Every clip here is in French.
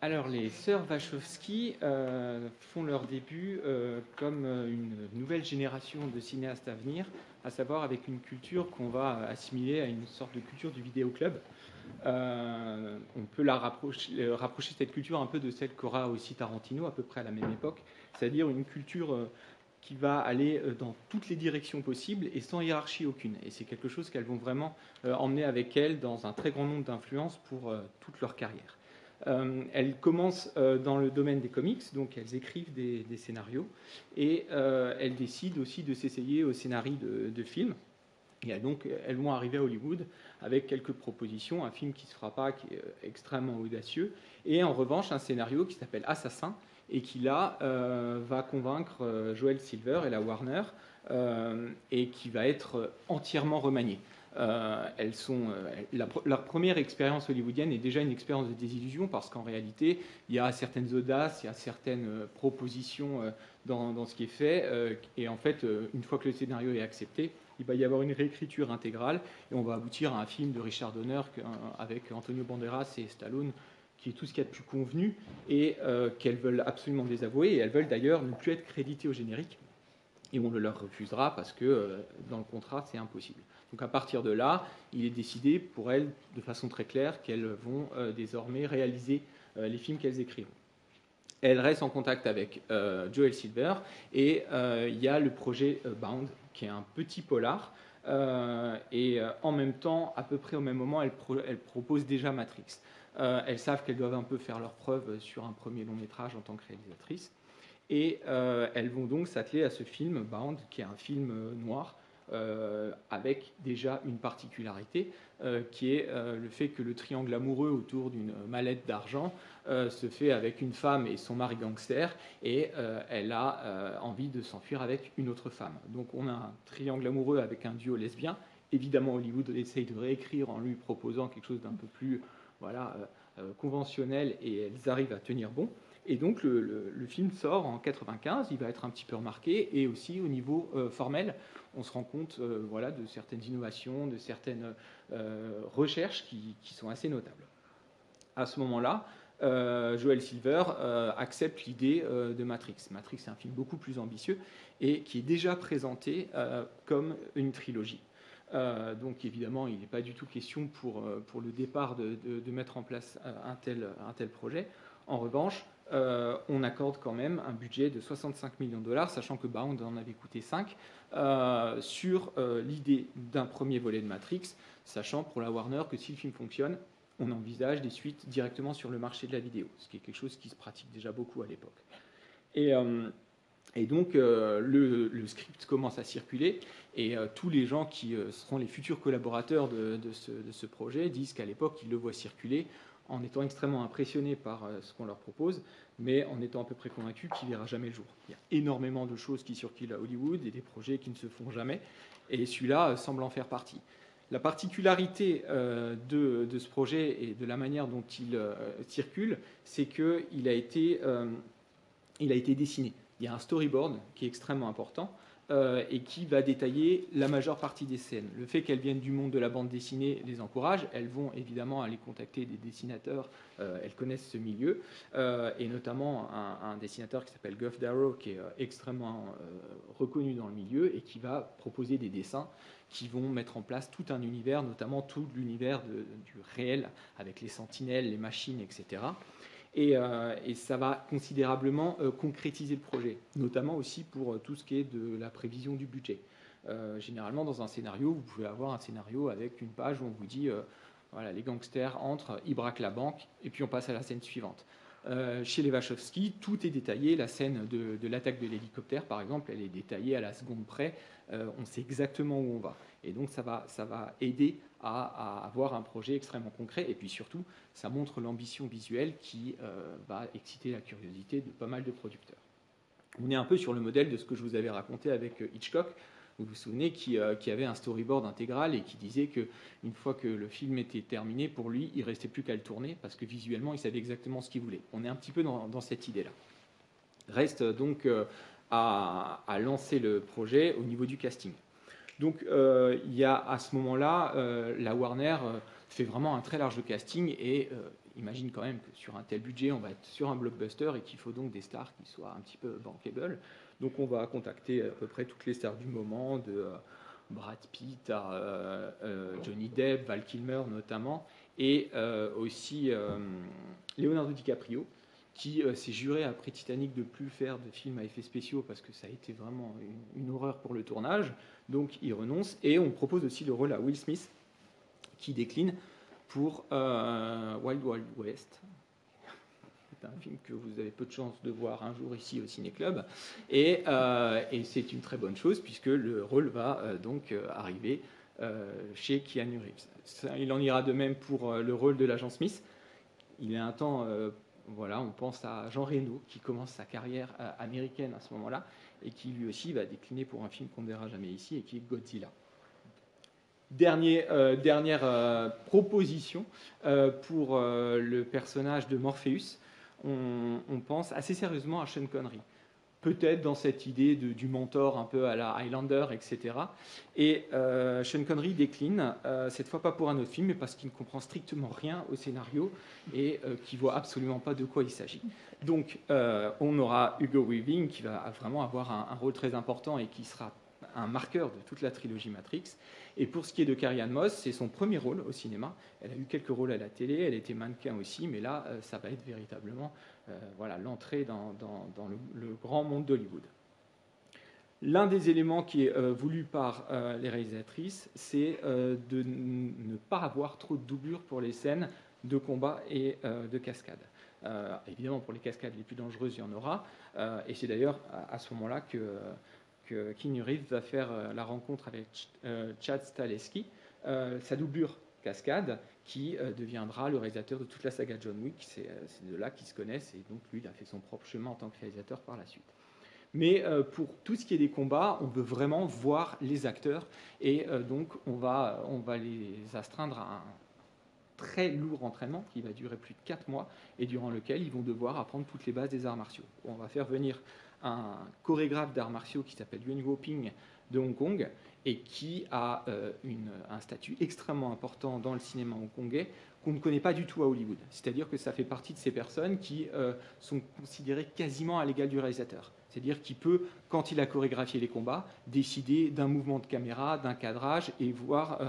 Alors, les sœurs Wachowski font leur début comme une nouvelle génération de cinéastes à venir, à savoir avec une culture qu'on va assimiler à une sorte de culture du vidéoclub. On peut rapprocher cette culture un peu de celle qu'aura aussi Tarantino, à peu près à la même époque, c'est-à-dire une culture qui va aller dans toutes les directions possibles et sans hiérarchie aucune. Et c'est quelque chose qu'elles vont vraiment emmener avec elles dans un très grand nombre d'influences pour toute leur carrière. Elles commencent dans le domaine des comics, donc elles écrivent des scénarios, et elles décident aussi de s'essayer au scénario de films. Et donc, elles vont arriver à Hollywood avec quelques propositions, un film qui ne se fera pas, qui est extrêmement audacieux, et en revanche, un scénario qui s'appelle Assassin, et qui là va convaincre Joel Silver et la Warner, et qui va être entièrement remanié. Leur première expérience hollywoodienne est déjà une expérience de désillusion parce qu'en réalité, il y a certaines audaces, il y a certaines propositions dans ce qui est fait. Et en fait, une fois que le scénario est accepté, il va y avoir une réécriture intégrale et on va aboutir à un film de Richard Donner avec Antonio Banderas et Stallone qui est tout ce qu'il y a de plus convenu et qu'elles veulent absolument désavouer. Et elles veulent d'ailleurs ne plus être créditées au générique. Et on le leur refusera parce que dans le contrat, c'est impossible. Donc à partir de là, il est décidé pour elles, de façon très claire, qu'elles vont désormais réaliser les films qu'elles écrivent. Elles restent en contact avec Joel Silver et il y a le projet Bound, qui est un petit polar. Et en même temps, à peu près au même moment, elles proposent déjà Matrix. Elles savent qu'elles doivent un peu faire leurs preuves sur un premier long métrage en tant que réalisatrice. Et elles vont donc s'atteler à ce film Bound, qui est un film noir, avec déjà une particularité, qui est le fait que le triangle amoureux autour d'une mallette d'argent se fait avec une femme et son mari gangster, et elle a envie de s'enfuir avec une autre femme. Donc on a un triangle amoureux avec un duo lesbien. Évidemment, Hollywood essaye de réécrire en lui proposant quelque chose d'un peu plus conventionnel, et elles arrivent à tenir bon. Et donc le film sort en 95, il va être un petit peu remarqué, et aussi au niveau formel, on se rend compte de certaines innovations, de certaines recherches qui sont assez notables. À ce moment-là, Joel Silver accepte l'idée de Matrix. Matrix est un film beaucoup plus ambitieux et qui est déjà présenté comme une trilogie. Donc évidemment, il n'est pas du tout question pour le départ de mettre en place un tel projet. En revanche, on accorde quand même un budget de 65 millions de dollars, sachant que Bound en avait coûté 5, sur l'idée d'un premier volet de Matrix, sachant pour la Warner que si le film fonctionne, on envisage des suites directement sur le marché de la vidéo, ce qui est quelque chose qui se pratique déjà beaucoup à l'époque. Et donc le script commence à circuler, et tous les gens qui seront les futurs collaborateurs de ce projet disent qu'à l'époque ils le voient circuler en étant extrêmement impressionnés par ce qu'on leur propose, mais en étant à peu près convaincus qu'il ne verra jamais le jour. Il y a énormément de choses qui circulent à Hollywood et des projets qui ne se font jamais, et celui-là semble en faire partie. La particularité de ce projet et de la manière dont il circule, c'est qu'il a été dessiné. Il y a un storyboard qui est extrêmement important et qui va détailler la majeure partie des scènes. Le fait qu'elles viennent du monde de la bande dessinée les encourage. Elles vont évidemment aller contacter des dessinateurs, elles connaissent ce milieu, et notamment un dessinateur qui s'appelle Geoff Darrow, qui est extrêmement reconnu dans le milieu et qui va proposer des dessins qui vont mettre en place tout un univers, notamment tout l'univers du réel, avec les sentinelles, les machines, etc. Et ça va considérablement concrétiser le projet, notamment aussi pour tout ce qui est de la prévision du budget. Généralement, dans un scénario, vous pouvez avoir un scénario avec une page où on vous dit voilà, les gangsters entrent, ils braquent la banque, et puis on passe à la scène suivante. Chez les Wachowski, tout est détaillé. La scène de l'attaque de l'hélicoptère, par exemple, elle est détaillée à la seconde près. On sait exactement où on va. Et donc, ça va aider à avoir un projet extrêmement concret. Et puis surtout, ça montre l'ambition visuelle qui va exciter la curiosité de pas mal de producteurs. On est un peu sur le modèle de ce que je vous avais raconté avec Hitchcock. Vous vous souvenez, qui avait un storyboard intégral et qui disait qu'une fois que le film était terminé, pour lui, il ne restait plus qu'à le tourner parce que visuellement, il savait exactement ce qu'il voulait. On est un petit peu dans cette idée-là. Reste donc à lancer le projet au niveau du casting. Donc il y a à ce moment-là, la Warner fait vraiment un très large casting et imagine quand même que sur un tel budget, on va être sur un blockbuster et qu'il faut donc des stars qui soient un petit peu bankable. Donc on va contacter à peu près toutes les stars du moment, de Brad Pitt à Johnny Depp, Val Kilmer notamment, et aussi Leonardo DiCaprio, qui s'est juré après Titanic de ne plus faire de films à effets spéciaux parce que ça a été vraiment une horreur pour le tournage. Donc il renonce et on propose aussi le rôle à Will Smith qui décline pour Wild Wild West. C'est un film que vous avez peu de chance de voir un jour ici au Ciné-Club. Et c'est une très bonne chose puisque le rôle va donc arriver chez Keanu Reeves. Il en ira de même pour le rôle de l'agent Smith. Il y a un temps, voilà, on pense à Jean Reno qui commence sa carrière américaine à ce moment-là et qui lui aussi va décliner pour un film qu'on ne verra jamais ici et qui est Godzilla. Dernière proposition pour le personnage de Morpheus. On pense assez sérieusement à Sean Connery. Peut-être dans cette idée du mentor un peu à la Highlander, etc. Et Sean Connery décline, cette fois pas pour un autre film, mais parce qu'il ne comprend strictement rien au scénario et qui ne voit absolument pas de quoi il s'agit. Donc on aura Hugo Weaving qui va vraiment avoir un rôle très important et qui sera un marqueur de toute la trilogie Matrix. Et pour ce qui est de Carrie-Anne Moss, c'est son premier rôle au cinéma. Elle a eu quelques rôles à la télé, elle était mannequin aussi, mais là, ça va être véritablement voilà, l'entrée dans le grand monde d'Hollywood. L'un des éléments qui est voulu par les réalisatrices, c'est de ne pas avoir trop de doublures pour les scènes de combat et de cascade. Évidemment, pour les cascades les plus dangereuses, il y en aura. Et c'est d'ailleurs à ce moment-là que Keanu Reeves va faire la rencontre avec Chad Stahelski, sa doublure cascade, qui deviendra le réalisateur de toute la saga John Wick. C'est de là qu'ils se connaissent, et donc lui, il a fait son propre chemin en tant que réalisateur par la suite. Mais pour tout ce qui est des combats, on veut vraiment voir les acteurs, et donc on va les astreindre à un très lourd entraînement qui va durer plus de 4 mois, et durant lequel ils vont devoir apprendre toutes les bases des arts martiaux. On va faire venir un chorégraphe d'arts martiaux qui s'appelle Yuen Woo-ping de Hong Kong et qui a un statut extrêmement important dans le cinéma hongkongais qu'on ne connaît pas du tout à Hollywood. C'est-à-dire que ça fait partie de ces personnes qui sont considérées quasiment à l'égal du réalisateur. C'est-à-dire qu'il peut, quand il a chorégraphié les combats, décider d'un mouvement de caméra, d'un cadrage et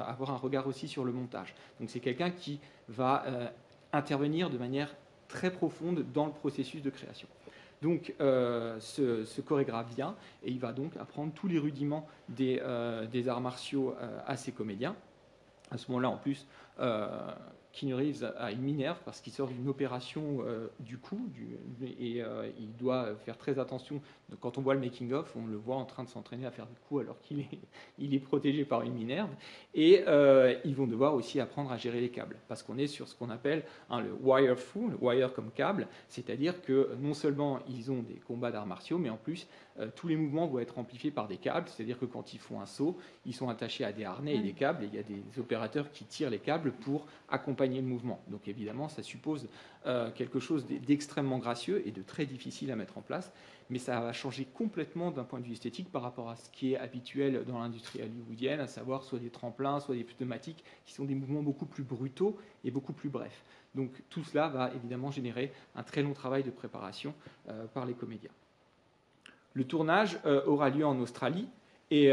avoir un regard aussi sur le montage. Donc c'est quelqu'un qui va intervenir de manière très profonde dans le processus de création. Donc ce chorégraphe vient et il va donc apprendre tous les rudiments des arts martiaux à ses comédiens. À ce moment-là, en plus, Keanu Reeves a une minerve parce qu'il sort d'une opération du cou et il doit faire très attention. Donc, quand on voit le making-of, on le voit en train de s'entraîner à faire du cou alors qu'il est protégé par une minerve. Et ils vont devoir aussi apprendre à gérer les câbles parce qu'on est sur ce qu'on appelle le wire fu, le wire comme câble, c'est-à-dire que non seulement ils ont des combats d'arts martiaux, mais en plus tous les mouvements vont être amplifiés par des câbles, c'est-à-dire que quand ils font un saut, ils sont attachés à des harnais et des câbles, et il y a des opérateurs qui tirent les câbles pour accompagner le mouvement. Donc évidemment, ça suppose quelque chose d'extrêmement gracieux et de très difficile à mettre en place, mais ça va changer complètement d'un point de vue esthétique par rapport à ce qui est habituel dans l'industrie hollywoodienne, à savoir soit des tremplins, soit des pneumatiques, qui sont des mouvements beaucoup plus brutaux et beaucoup plus brefs. Donc tout cela va évidemment générer un très long travail de préparation par les comédiens. Le tournage aura lieu en Australie, et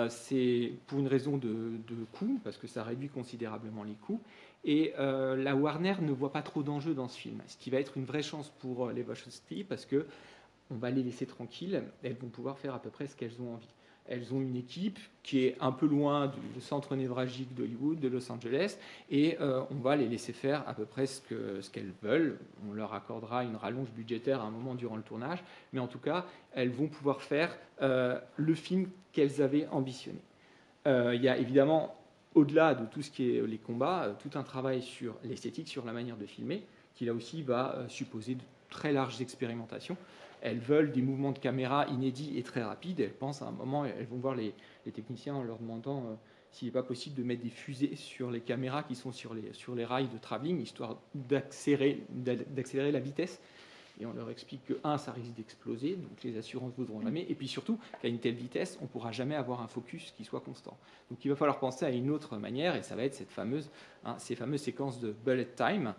c'est pour une raison de coût, parce que ça réduit considérablement les coûts. Et la Warner ne voit pas trop d'enjeux dans ce film, ce qui va être une vraie chance pour les Wachowski, parce qu'on va les laisser tranquilles, elles vont pouvoir faire à peu près ce qu'elles ont envie. Elles ont une équipe qui est un peu loin du centre névralgique d'Hollywood, de Los Angeles, et on va les laisser faire à peu près ce qu'elles veulent. On leur accordera une rallonge budgétaire à un moment durant le tournage, mais en tout cas, elles vont pouvoir faire le film qu'elles avaient ambitionné. Il y a évidemment, au-delà de tout ce qui est les combats, tout un travail sur l'esthétique, sur la manière de filmer, qui là aussi va supposer de très larges expérimentations. Elles veulent des mouvements de caméra inédits et très rapides. Elles pensent à un moment, elles vont voir les techniciens en leur demandant s'il n'est pas possible de mettre des fusées sur les caméras qui sont sur les rails de travelling, histoire d'accélérer la vitesse. et on leur explique que, ça risque d'exploser, donc les assurances ne voudront jamais, et puis surtout qu'à une telle vitesse, on ne pourra jamais avoir un focus qui soit constant. Donc il va falloir penser à une autre manière, et ça va être ces fameuses séquences de bullet time,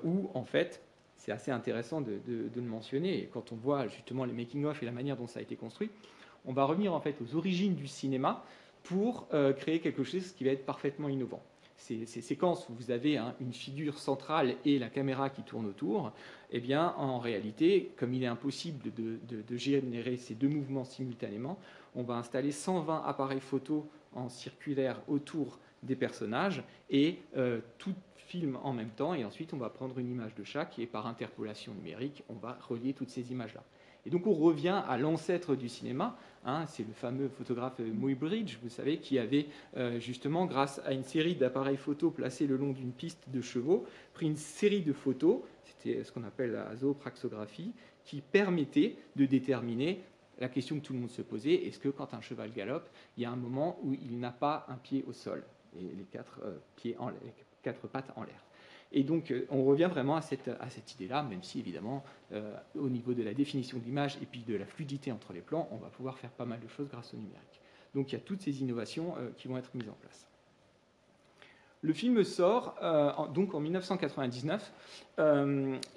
où en fait, c'est assez intéressant de le mentionner, et quand on voit justement les making-of et la manière dont ça a été construit, on va revenir en fait aux origines du cinéma pour créer quelque chose qui va être parfaitement innovant. Ces séquences où vous avez une figure centrale et la caméra qui tourne autour, eh bien, en réalité, comme il est impossible de générer ces deux mouvements simultanément, on va installer 120 appareils photo en circulaire autour des personnages et tout filme en même temps, et ensuite on va prendre une image de chaque et par interpolation numérique, on va relier toutes ces images-là. Et donc on revient à l'ancêtre du cinéma, c'est le fameux photographe Muybridge, vous savez, qui avait justement, grâce à une série d'appareils photo placés le long d'une piste de chevaux, pris une série de photos, c'était ce qu'on appelle la zoopraxographie, qui permettait de déterminer la question que tout le monde se posait, est-ce que quand un cheval galope, il y a un moment où il n'a pas un pied au sol, et les quatre pattes en l'air. Et donc, on revient vraiment à cette idée-là, même si, évidemment, au niveau de la définition de l'image et puis de la fluidité entre les plans, on va pouvoir faire pas mal de choses grâce au numérique. Donc, il y a toutes ces innovations qui vont être mises en place. Le film sort donc en 1999,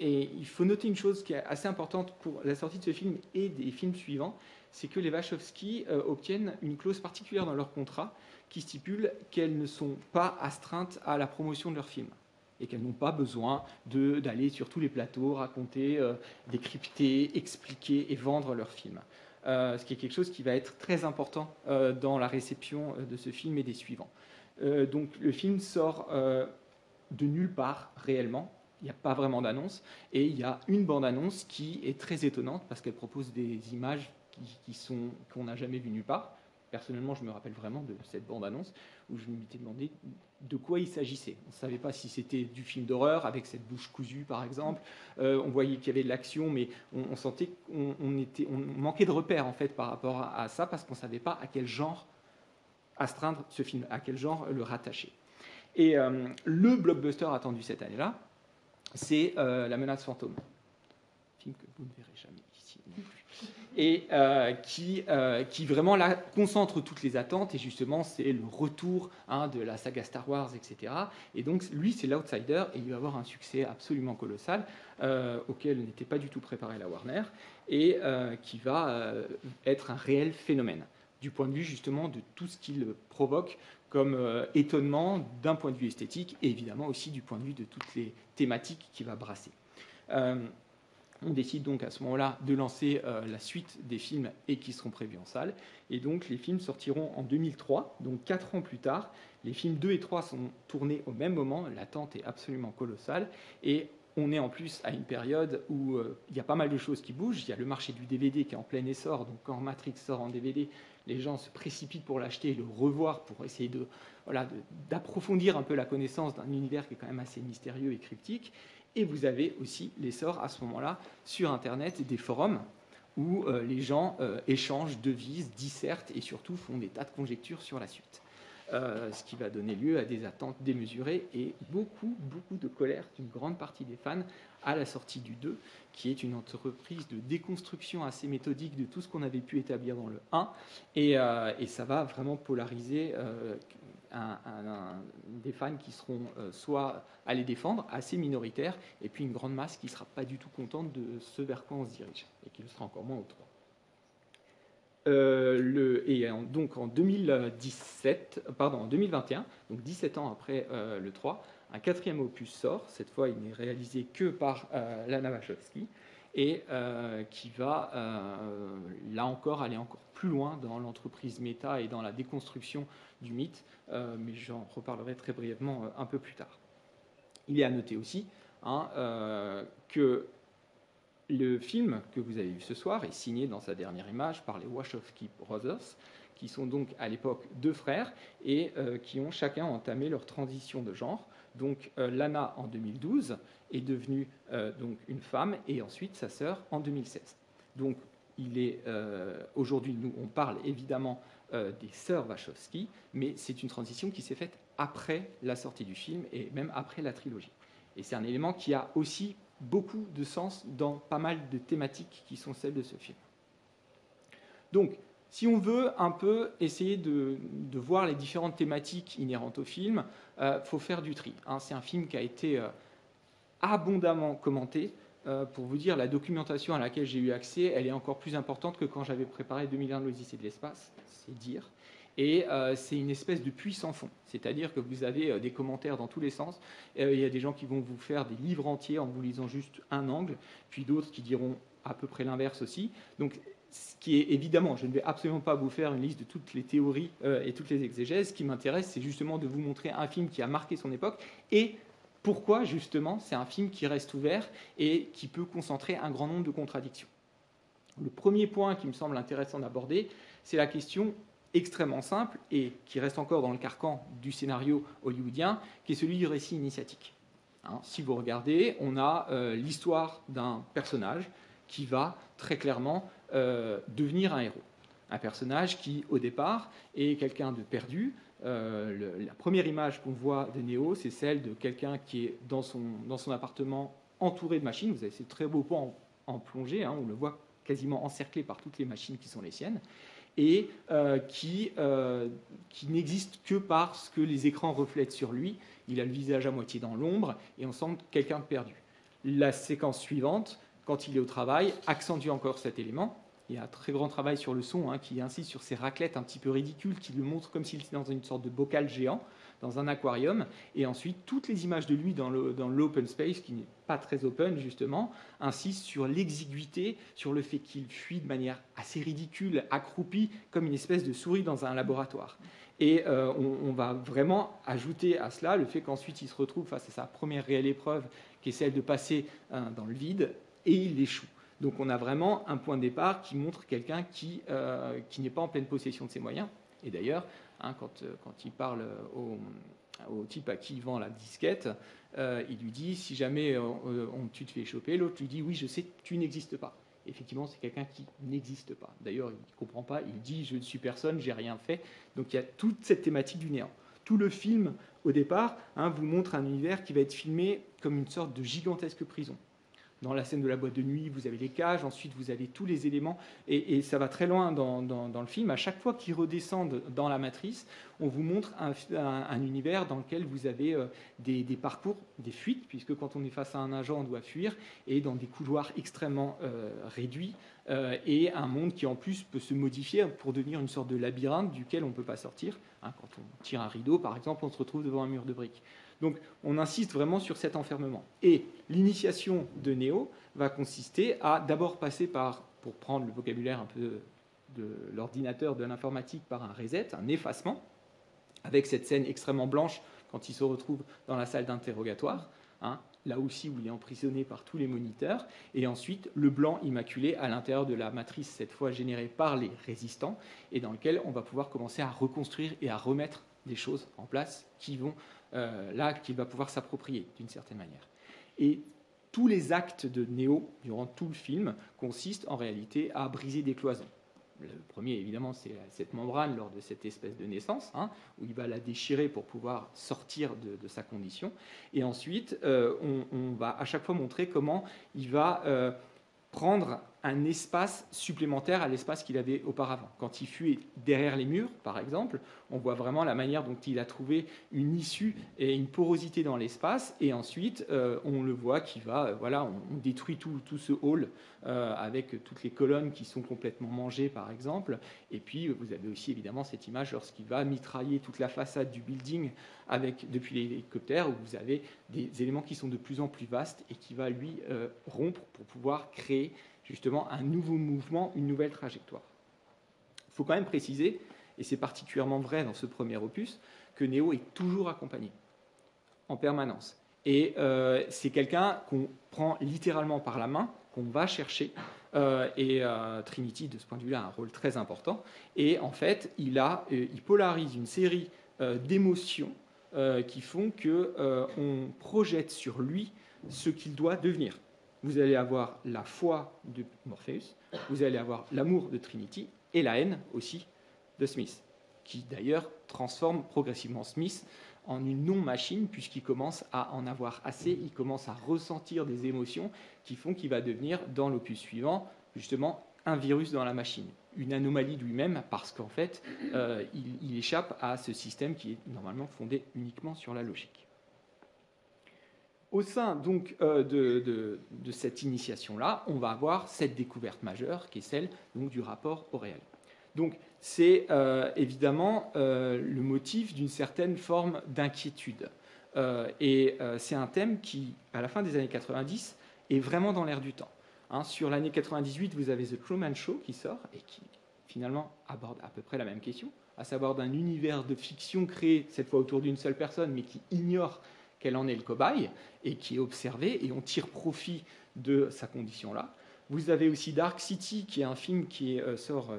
et il faut noter une chose qui est assez importante pour la sortie de ce film et des films suivants, c'est que les Wachowski obtiennent une clause particulière dans leur contrat qui stipule qu'elles ne sont pas astreintes à la promotion de leurs films et qu'elles n'ont pas besoin d'aller sur tous les plateaux, raconter, décrypter, expliquer et vendre leurs films. Ce qui est quelque chose qui va être très important dans la réception de ce film et des suivants. Donc le film sort de nulle part réellement, il n'y a pas vraiment d'annonce, et il y a une bande-annonce qui est très étonnante parce qu'elle propose des images qu'on n'a jamais vues nulle part. Personnellement, je me rappelle vraiment de cette bande-annonce où je m'étais demandé de quoi il s'agissait. On ne savait pas si c'était du film d'horreur avec cette bouche cousue, par exemple. On voyait qu'il y avait de l'action, mais on sentait qu'on manquait de repères en fait par rapport à ça parce qu'on ne savait pas à quel genre astreindre ce film, à quel genre le rattacher. Et le blockbuster attendu cette année-là, c'est La Menace fantôme, film que vous ne verrez jamais ici non plus, et qui vraiment là concentre toutes les attentes, et justement c'est le retour de la saga Star Wars, etc. Et donc lui c'est l'outsider, et il va avoir un succès absolument colossal auquel n'était pas du tout préparé la Warner, et qui va être un réel phénomène du point de vue justement de tout ce qu'il provoque comme étonnement d'un point de vue esthétique, et évidemment aussi du point de vue de toutes les thématiques qu'il va brasser. On décide donc à ce moment-là de lancer la suite des films et qui seront prévus en salle. Et donc les films sortiront en 2003, donc 4 ans plus tard. Les films 2 et 3 sont tournés au même moment, l'attente est absolument colossale. Et on est en plus à une période où il y a pas mal de choses qui bougent. Il y a le marché du DVD qui est en plein essor, donc quand Matrix sort en DVD, les gens se précipitent pour l'acheter et le revoir pour essayer d'approfondir un peu la connaissance d'un univers qui est quand même assez mystérieux et cryptique. Et vous avez aussi l'essor à ce moment-là sur Internet des forums où les gens échangent, devisent, dissertent et surtout font des tas de conjectures sur la suite. Ce qui va donner lieu à des attentes démesurées et beaucoup de colère d'une grande partie des fans à la sortie du 2, qui est une entreprise de déconstruction assez méthodique de tout ce qu'on avait pu établir dans le 1, et ça va vraiment polariser des fans qui seront soit à les défendre, assez minoritaires, et puis une grande masse qui ne sera pas du tout contente de ce vers quoi on se dirige, et qui le sera encore moins au 3. Donc en 2021, donc 17 ans après le 3, un quatrième opus sort. Cette fois, il n'est réalisé que par Lana Wachowski et qui va, là encore, aller encore plus loin dans l'entreprise méta et dans la déconstruction du mythe, mais j'en reparlerai très brièvement un peu plus tard. Il est à noter aussi que le film que vous avez vu ce soir est signé dans sa dernière image par les Wachowski Brothers, qui sont donc à l'époque 2 frères et qui ont chacun entamé leur transition de genre. Donc Lana en 2012 est devenue donc une femme, et ensuite sa sœur en 2016. Donc aujourd'hui, nous on parle évidemment des sœurs Wachowski, mais c'est une transition qui s'est faite après la sortie du film et même après la trilogie. Et c'est un élément qui a aussi beaucoup de sens dans pas mal de thématiques qui sont celles de ce film. Donc, si on veut un peu essayer de voir les différentes thématiques inhérentes au film, faut faire du tri. Hein. C'est un film qui a été abondamment commenté. Pour vous dire, la documentation à laquelle j'ai eu accès, elle est encore plus importante que quand j'avais préparé 2001 l'Odyssée de l'espace, c'est dire. Et c'est une espèce de puits sans fond, c'est-à-dire que vous avez des commentaires dans tous les sens. Il y a des gens qui vont vous faire des livres entiers en vous lisant juste un angle, puis d'autres qui diront à peu près l'inverse aussi. Donc, ce qui est évidemment, je ne vais absolument pas vous faire une liste de toutes les théories et toutes les exégèses. Ce qui m'intéresse, c'est justement de vous montrer un film qui a marqué son époque et pourquoi, justement, c'est un film qui reste ouvert et qui peut concentrer un grand nombre de contradictions. Le premier point qui me semble intéressant d'aborder, c'est la question extrêmement simple et qui reste encore dans le carcan du scénario hollywoodien, qui est celui du récit initiatique. Hein, si vous regardez, on a l'histoire d'un personnage qui va très clairement devenir un héros. Un personnage qui, au départ, est quelqu'un de perdu. La première image qu'on voit de Neo, c'est celle de quelqu'un qui est dans son appartement entouré de machines. Vous avez ces très beaux plans en plongée, hein, on le voit quasiment encerclé par toutes les machines qui sont les siennes, et qui n'existe que parce que les écrans reflètent sur lui. Il a le visage à moitié dans l'ombre, et on semble quelqu'un de perdu. La séquence suivante, quand il est au travail, accentue encore cet élément. Il y a un très grand travail sur le son, hein, qui insiste sur ces raclettes un petit peu ridicules, qui le montrent comme s'il était dans une sorte de bocal géant, dans un aquarium. Et ensuite, toutes les images de lui dans l'open space, qui n'est pas très open justement, insistent sur l'exiguïté, sur le fait qu'il fuit de manière assez ridicule, accroupi, comme une espèce de souris dans un laboratoire. Et on va vraiment ajouter à cela le fait qu'ensuite il se retrouve face à sa première réelle épreuve, qui est celle de passer dans le vide, et il échoue. Donc on a vraiment un point de départ qui montre quelqu'un qui n'est pas en pleine possession de ses moyens. Et d'ailleurs, hein, quand il parle au type à qui il vend la disquette, il lui dit, si jamais tu te fais choper, l'autre lui dit, oui, je sais, tu n'existes pas. Effectivement, c'est quelqu'un qui n'existe pas. D'ailleurs, il ne comprend pas, il dit, je ne suis personne, j'ai rien fait. Donc il y a toute cette thématique du néant. Tout le film, au départ, hein, vous montre un univers qui va être filmé comme une sorte de gigantesque prison. Dans la scène de la boîte de nuit, vous avez les cages, ensuite vous avez tous les éléments, et ça va très loin dans le film. À chaque fois qu'ils redescendent dans la matrice, on vous montre un univers dans lequel vous avez des parcours, des fuites, puisque quand on est face à un agent, on doit fuir, et dans des couloirs extrêmement réduits, et un monde qui en plus peut se modifier pour devenir une sorte de labyrinthe duquel on ne peut pas sortir. Hein, quand on tire un rideau, par exemple, on se retrouve devant un mur de briques. Donc on insiste vraiment sur cet enfermement. Et l'initiation de Neo va consister à d'abord passer par, pour prendre le vocabulaire un peu de l'ordinateur, de l'informatique, par un reset, un effacement, avec cette scène extrêmement blanche quand il se retrouve dans la salle d'interrogatoire, hein, là aussi où il est emprisonné par tous les moniteurs, et ensuite le blanc immaculé à l'intérieur de la matrice, cette fois générée par les résistants, et dans lequel on va pouvoir commencer à reconstruire et à remettre des choses en place qui vont qu'il va pouvoir s'approprier d'une certaine manière. Et tous les actes de Neo, durant tout le film, consistent en réalité à briser des cloisons. Le premier, évidemment, c'est cette membrane lors de cette espèce de naissance, hein, où il va la déchirer pour pouvoir sortir de sa condition. Et ensuite, on va à chaque fois montrer comment il va prendre un espace supplémentaire à l'espace qu'il avait auparavant. Quand il fuit derrière les murs, par exemple, on voit vraiment la manière dont il a trouvé une issue et une porosité dans l'espace, et ensuite on le voit qui va, on détruit tout ce hall avec toutes les colonnes qui sont complètement mangées, par exemple, et puis vous avez aussi évidemment cette image lorsqu'il va mitrailler toute la façade du building depuis l'hélicoptère, où vous avez des éléments qui sont de plus en plus vastes et qui va lui rompre pour pouvoir créer justement un nouveau mouvement, une nouvelle trajectoire. Il faut quand même préciser, et c'est particulièrement vrai dans ce premier opus, que Neo est toujours accompagné, en permanence. Et c'est quelqu'un qu'on prend littéralement par la main, qu'on va chercher, et Trinity, de ce point de vue-là, a un rôle très important. Et en fait, il polarise une série d'émotions qui font qu'on projette sur lui ce qu'il doit devenir. Vous allez avoir la foi de Morpheus, vous allez avoir l'amour de Trinity et la haine aussi de Smith, qui d'ailleurs transforme progressivement Smith en une non-machine, puisqu'il commence à en avoir assez, il commence à ressentir des émotions qui font qu'il va devenir, dans l'opus suivant, justement, un virus dans la machine, une anomalie de lui-même, parce qu'en fait, il échappe à ce système qui est normalement fondé uniquement sur la logique. Au sein donc de cette initiation-là, on va avoir cette découverte majeure qui est celle donc, du rapport au réel. Donc c'est évidemment le motif d'une certaine forme d'inquiétude. C'est un thème qui, à la fin des années 90, est vraiment dans l'air du temps. Hein, sur l'année 98, vous avez The Truman Show qui sort et qui finalement aborde à peu près la même question, à savoir d'un univers de fiction créé cette fois autour d'une seule personne, mais qui ignore qu'elle en est le cobaye et qui est observé, et on tire profit de sa condition-là. Vous avez aussi Dark City, qui est un film qui sort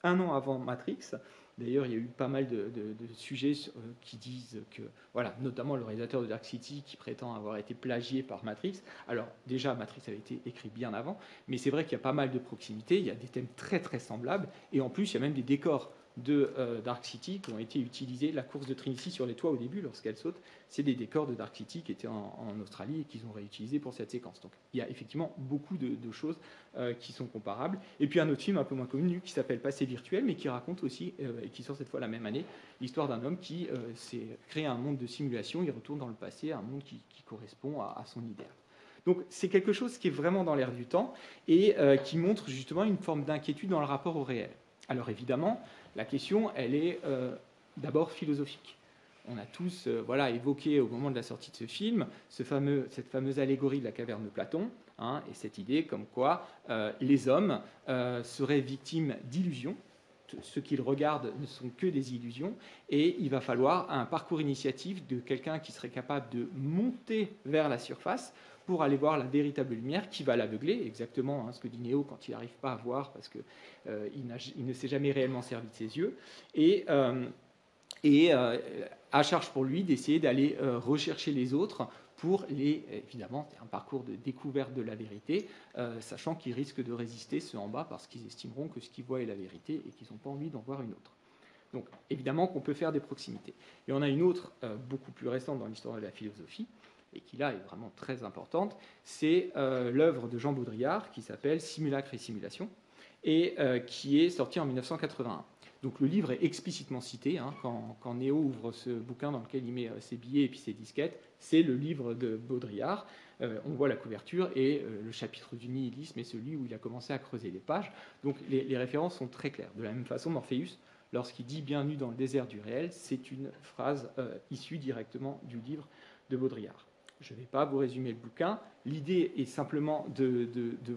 un an avant Matrix. D'ailleurs, il y a eu pas mal de sujets qui disent que, voilà, notamment le réalisateur de Dark City qui prétend avoir été plagié par Matrix. Alors déjà, Matrix avait été écrit bien avant, mais c'est vrai qu'il y a pas mal de proximité, il y a des thèmes très très semblables, et en plus, il y a même des décors de Dark City qui ont été utilisés. La course de Trinity sur les toits au début, lorsqu'elle saute, c'est des décors de Dark City qui étaient en Australie et qu'ils ont réutilisés pour cette séquence. Donc il y a effectivement beaucoup de choses qui sont comparables. Et puis un autre film un peu moins connu qui s'appelle Passé virtuel, mais qui raconte aussi, et qui sort cette fois la même année, l'histoire d'un homme qui s'est créé un monde de simulation, il retourne dans le passé, un monde qui correspond à son idéal. Donc c'est quelque chose qui est vraiment dans l'air du temps et qui montre justement une forme d'inquiétude dans le rapport au réel. Alors évidemment, la question, elle est d'abord philosophique. On a tous évoqué au moment de la sortie de ce film cette fameuse allégorie de la caverne de Platon, hein, et cette idée comme quoi les hommes seraient victimes d'illusions. Ce qu'ils regardent ne sont que des illusions, et il va falloir un parcours initiatif de quelqu'un qui serait capable de monter vers la surface pour aller voir la véritable lumière qui va l'aveugler, exactement ce que dit Néo quand il n'arrive pas à voir parce qu'il ne s'est jamais réellement servi de ses yeux, et à charge pour lui d'essayer d'aller rechercher les autres pour évidemment, c'est un parcours de découverte de la vérité, sachant qu'ils risquent de résister ceux en bas parce qu'ils estimeront que ce qu'ils voient est la vérité et qu'ils n'ont pas envie d'en voir une autre. Donc évidemment qu'on peut faire des proximités. Et on a une autre beaucoup plus récente dans l'histoire de la philosophie, et qui là est vraiment très importante, c'est l'œuvre de Jean Baudrillard qui s'appelle Simulacre et simulation, et qui est sortie en 1981. Donc le livre est explicitement cité, hein, quand Néo ouvre ce bouquin dans lequel il met ses billets et puis ses disquettes, c'est le livre de Baudrillard. On voit la couverture et le chapitre du nihilisme est celui où il a commencé à creuser les pages. Donc les références sont très claires. De la même façon, Morpheus, lorsqu'il dit « bienvenue dans le désert du réel », c'est une phrase issue directement du livre de Baudrillard. Je ne vais pas vous résumer le bouquin. L'idée est simplement de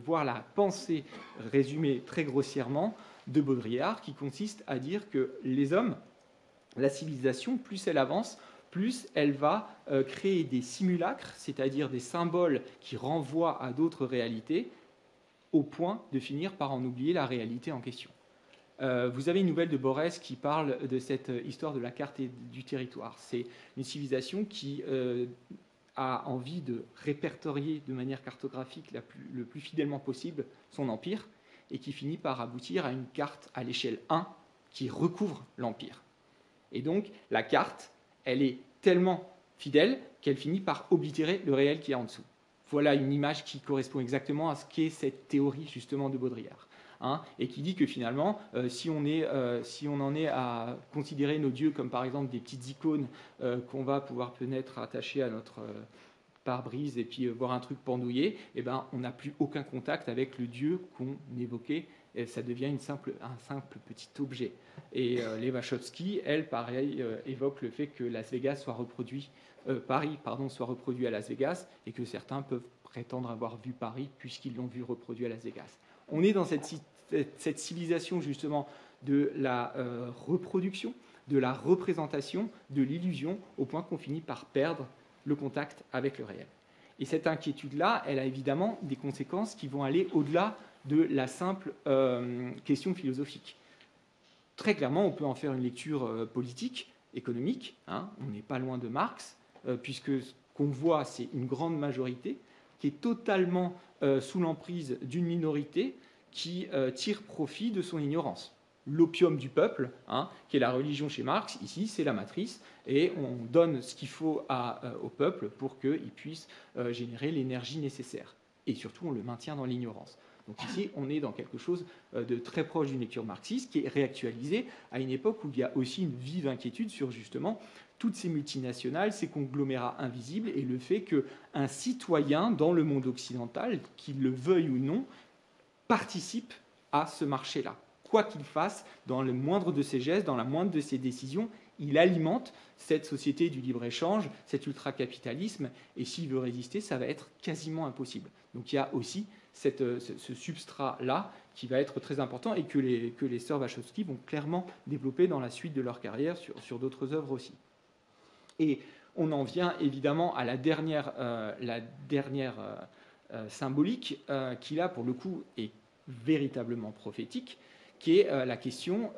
voir la pensée résumée très grossièrement de Baudrillard, qui consiste à dire que les hommes, la civilisation, plus elle avance, plus elle va créer des simulacres, c'est-à-dire des symboles qui renvoient à d'autres réalités, au point de finir par en oublier la réalité en question. Vous avez une nouvelle de Borès qui parle de cette histoire de la carte et du territoire. C'est une civilisation qui a envie de répertorier de manière cartographique le plus fidèlement possible son empire, et qui finit par aboutir à une carte à l'échelle 1 qui recouvre l'empire. Et donc, la carte, elle est tellement fidèle qu'elle finit par oblitérer le réel qui est en dessous. Voilà une image qui correspond exactement à ce qu'est cette théorie, justement, de Baudrillard. Hein, et qui dit que finalement, si on en est à considérer nos dieux comme par exemple des petites icônes qu'on va pouvoir peut-être attacher à notre pare-brise et puis voir un truc pendouillé, eh ben, on n'a plus aucun contact avec le dieu qu'on évoquait, et ça devient un simple petit objet. Et les Wachowski, elle, pareil, évoque le fait que Las Vegas soit reproduit, Paris soit reproduit à Las Vegas, et que certains peuvent prétendre avoir vu Paris puisqu'ils l'ont vu reproduit à Las Vegas. On est dans cette civilisation justement de la reproduction, de la représentation, de l'illusion, au point qu'on finit par perdre le contact avec le réel. Et cette inquiétude-là, elle a évidemment des conséquences qui vont aller au-delà de la simple question philosophique. Très clairement, on peut en faire une lecture politique, économique, hein, on n'est pas loin de Marx, puisque ce qu'on voit, c'est une grande majorité qui est totalement sous l'emprise d'une minorité qui tire profit de son ignorance. l'opium du peuple, qui est la religion chez Marx. Ici, c'est la matrice, et on donne ce qu'il faut au peuple pour qu'il puisse générer l'énergie nécessaire. Et surtout, on le maintient dans l'ignorance. Donc ici, on est dans quelque chose de très proche d'une lecture marxiste qui est réactualisée à une époque où il y a aussi une vive inquiétude sur justement toutes ces multinationales, ces conglomérats invisibles, et le fait qu'un citoyen dans le monde occidental, qu'il le veuille ou non, participe à ce marché-là. Quoi qu'il fasse, dans le moindre de ses gestes, dans la moindre de ses décisions, il alimente cette société du libre-échange, cet ultra-capitalisme, et s'il veut résister, ça va être quasiment impossible. Donc il y a aussi ce substrat-là qui va être très important et que les sœurs Wachowski vont clairement développer dans la suite de leur carrière sur d'autres œuvres aussi. Et on en vient évidemment à la dernière symbolique qui, là, pour le coup, est véritablement prophétique, qui est la question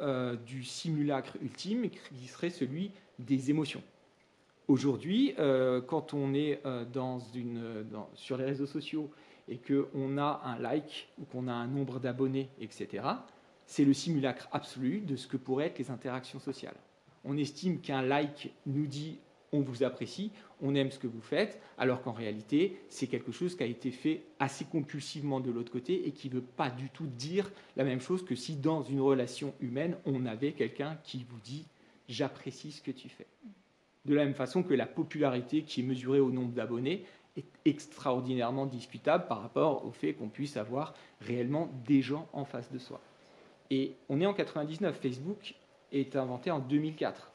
du simulacre ultime, qui serait celui des émotions. Aujourd'hui, quand on est sur les réseaux sociaux et qu'on a un like ou qu'on a un nombre d'abonnés, etc., c'est le simulacre absolu de ce que pourraient être les interactions sociales. On estime qu'un like nous dit « on vous apprécie », on aime ce que vous faites, alors qu'en réalité, c'est quelque chose qui a été fait assez compulsivement de l'autre côté et qui ne veut pas du tout dire la même chose que si dans une relation humaine, on avait quelqu'un qui vous dit « j'apprécie ce que tu fais ». De la même façon que la popularité qui est mesurée au nombre d'abonnés est extraordinairement discutable par rapport au fait qu'on puisse avoir réellement des gens en face de soi. Et on est en 99, Facebook est inventé en 2004.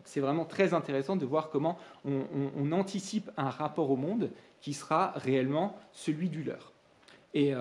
C'est vraiment très intéressant de voir comment on anticipe un rapport au monde qui sera réellement celui du leur. Et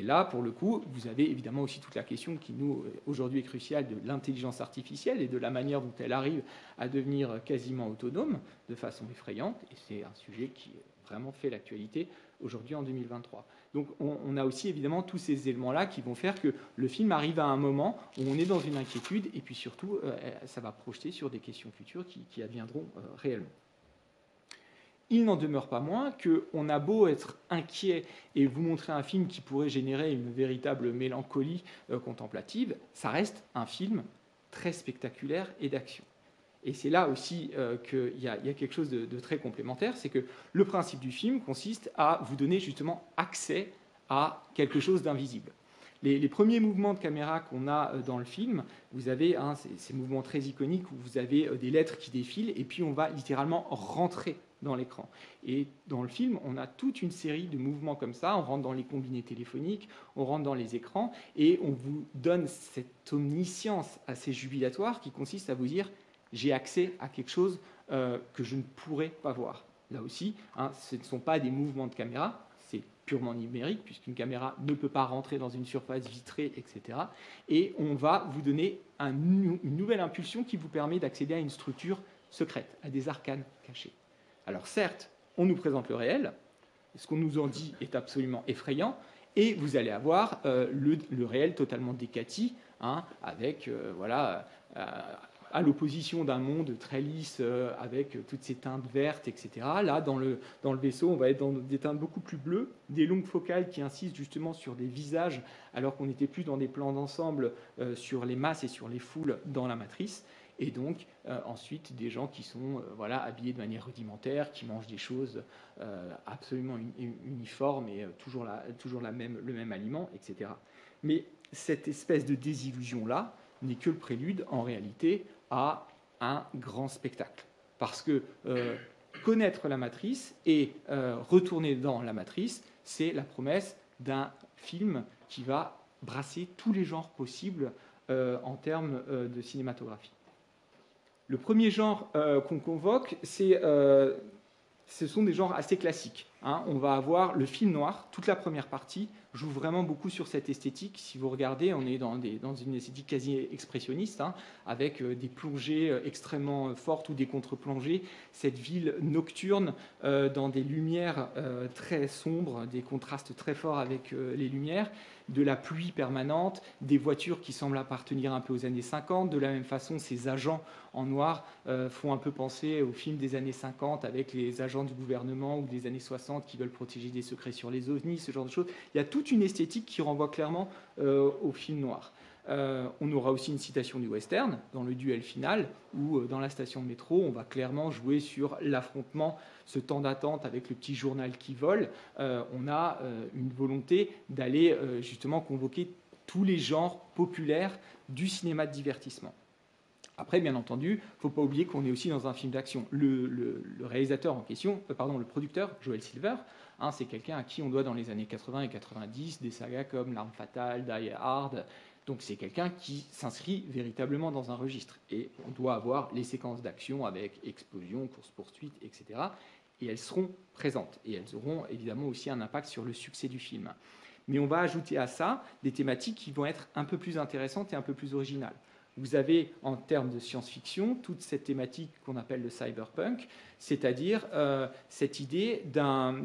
là, pour le coup, vous avez évidemment aussi toute la question qui, nous, aujourd'hui est cruciale de l'intelligence artificielle et de la manière dont elle arrive à devenir quasiment autonome de façon effrayante. Et c'est un sujet qui vraiment fait l'actualité aujourd'hui en 2023. Donc on a aussi évidemment tous ces éléments-là qui vont faire que le film arrive à un moment où on est dans une inquiétude et puis surtout, ça va projeter sur des questions futures qui adviendront réellement. Il n'en demeure pas moins qu'on a beau être inquiet et vous montrer un film qui pourrait générer une véritable mélancolie contemplative, ça reste un film très spectaculaire et d'action. Et c'est là aussi qu'il y a quelque chose de très complémentaire, c'est que le principe du film consiste à vous donner justement accès à quelque chose d'invisible. Les premiers mouvements de caméra qu'on a dans le film, vous avez ces mouvements très iconiques où vous avez des lettres qui défilent et puis on va littéralement rentrer dans l'écran. Et dans le film, on a toute une série de mouvements comme ça, on rentre dans les combinés téléphoniques, on rentre dans les écrans et on vous donne cette omniscience assez jubilatoire qui consiste à vous dire j'ai accès à quelque chose que je ne pourrais pas voir. Là aussi, ce ne sont pas des mouvements de caméra, c'est purement numérique, puisqu'une caméra ne peut pas rentrer dans une surface vitrée, etc. Et on va vous donner une nouvelle impulsion qui vous permet d'accéder à une structure secrète, à des arcanes cachés. Alors certes, on nous présente le réel, ce qu'on nous en dit est absolument effrayant, et vous allez avoir le réel totalement décati, avec à l'opposition d'un monde très lisse avec toutes ces teintes vertes, etc. Là, dans le vaisseau, on va être dans des teintes beaucoup plus bleues, des longues focales qui insistent justement sur des visages, alors qu'on n'était plus dans des plans d'ensemble sur les masses et sur les foules dans la matrice. Et donc, ensuite, des gens qui sont habillés de manière rudimentaire, qui mangent des choses absolument uniformes et toujours le même aliment, etc. Mais cette espèce de désillusion-là n'est que le prélude, en réalité, à un grand spectacle. Parce que connaître la matrice et retourner dans la matrice, c'est la promesse d'un film qui va brasser tous les genres possibles en termes de cinématographie. Le premier genre qu'on convoque, ce sont des genres assez classiques. On va avoir le film noir, toute la première partie joue vraiment beaucoup sur cette esthétique. Si vous regardez, on est dans une esthétique quasi expressionniste, avec des plongées extrêmement fortes ou des contre-plongées. Cette ville nocturne dans des lumières très sombres, des contrastes très forts avec les lumières, de la pluie permanente, des voitures qui semblent appartenir un peu aux années 50. De la même façon, ces agents en noir font un peu penser aux films des années 50 avec les agents du gouvernement ou des années 60 qui veulent protéger des secrets sur les ovnis, ce genre de choses. Il y a toute une esthétique qui renvoie clairement au film noir. On aura aussi une citation du western dans le duel final, où dans la station de métro, on va clairement jouer sur l'affrontement, ce temps d'attente avec le petit journal qui vole. On a une volonté d'aller justement convoquer tous les genres populaires du cinéma de divertissement. Après, bien entendu, il ne faut pas oublier qu'on est aussi dans un film d'action. Le réalisateur en question, le producteur, Joel Silver, c'est quelqu'un à qui on doit dans les années 80 et 90 des sagas comme L'Arme Fatale, Die Hard. Donc c'est quelqu'un qui s'inscrit véritablement dans un registre. Et on doit avoir les séquences d'action avec explosion, course-poursuite, etc. Et elles seront présentes. Et elles auront évidemment aussi un impact sur le succès du film. Mais on va ajouter à ça des thématiques qui vont être un peu plus intéressantes et un peu plus originales. Vous avez, en termes de science-fiction, toute cette thématique qu'on appelle le cyberpunk, c'est-à-dire cette idée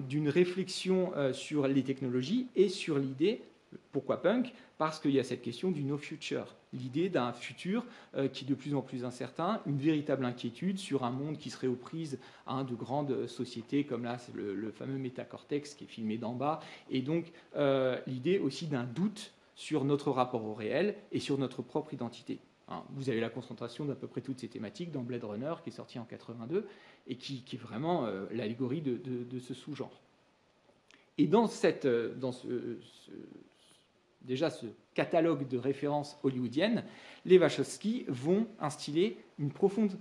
d'une réflexion sur les technologies et sur l'idée, pourquoi punk ? Parce qu'il y a cette question du no future, l'idée d'un futur qui est de plus en plus incertain, une véritable inquiétude sur un monde qui serait aux prises de grandes sociétés, comme là, c'est le fameux métacortex qui est filmé d'en bas, et donc l'idée aussi d'un doute sur notre rapport au réel et sur notre propre identité. Vous avez la concentration d'à peu près toutes ces thématiques dans Blade Runner, qui est sorti en 82, et qui est vraiment l'allégorie de ce sous-genre. Et dans ce catalogue de références hollywoodiennes, les Wachowski vont instiller une profonde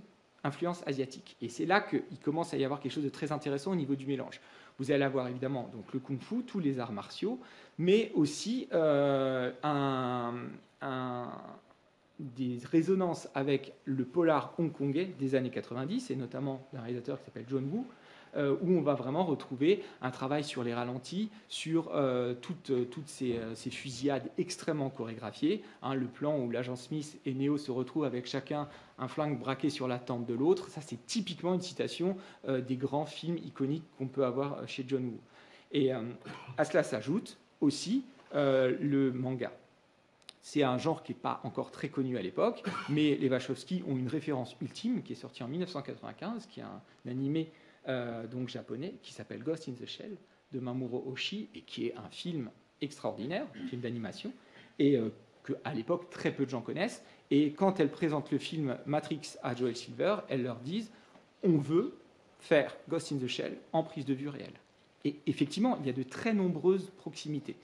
influence asiatique. Et c'est là qu'il commence à y avoir quelque chose de très intéressant au niveau du mélange. Vous allez avoir évidemment donc, le kung-fu, tous les arts martiaux, mais aussi des résonances avec le polar hongkongais des années 90, et notamment d'un réalisateur qui s'appelle John Woo, où on va vraiment retrouver un travail sur les ralentis, sur toutes ces fusillades extrêmement chorégraphiées. Le plan où l'agent Smith et Neo se retrouvent avec chacun un flingue braqué sur la tempe de l'autre, ça c'est typiquement une citation des grands films iconiques qu'on peut avoir chez John Woo. Et à cela s'ajoute aussi le manga. C'est un genre qui n'est pas encore très connu à l'époque, mais les Wachowski ont une référence ultime qui est sortie en 1995, qui est un animé donc japonais qui s'appelle Ghost in the Shell de Mamoru Oshii et qui est un film extraordinaire, un film d'animation, et qu'à l'époque très peu de gens connaissent. Et quand elles présentent le film Matrix à Joel Silver, elles leur disent on veut faire Ghost in the Shell en prise de vue réelle. Et effectivement, il y a de très nombreuses proximités.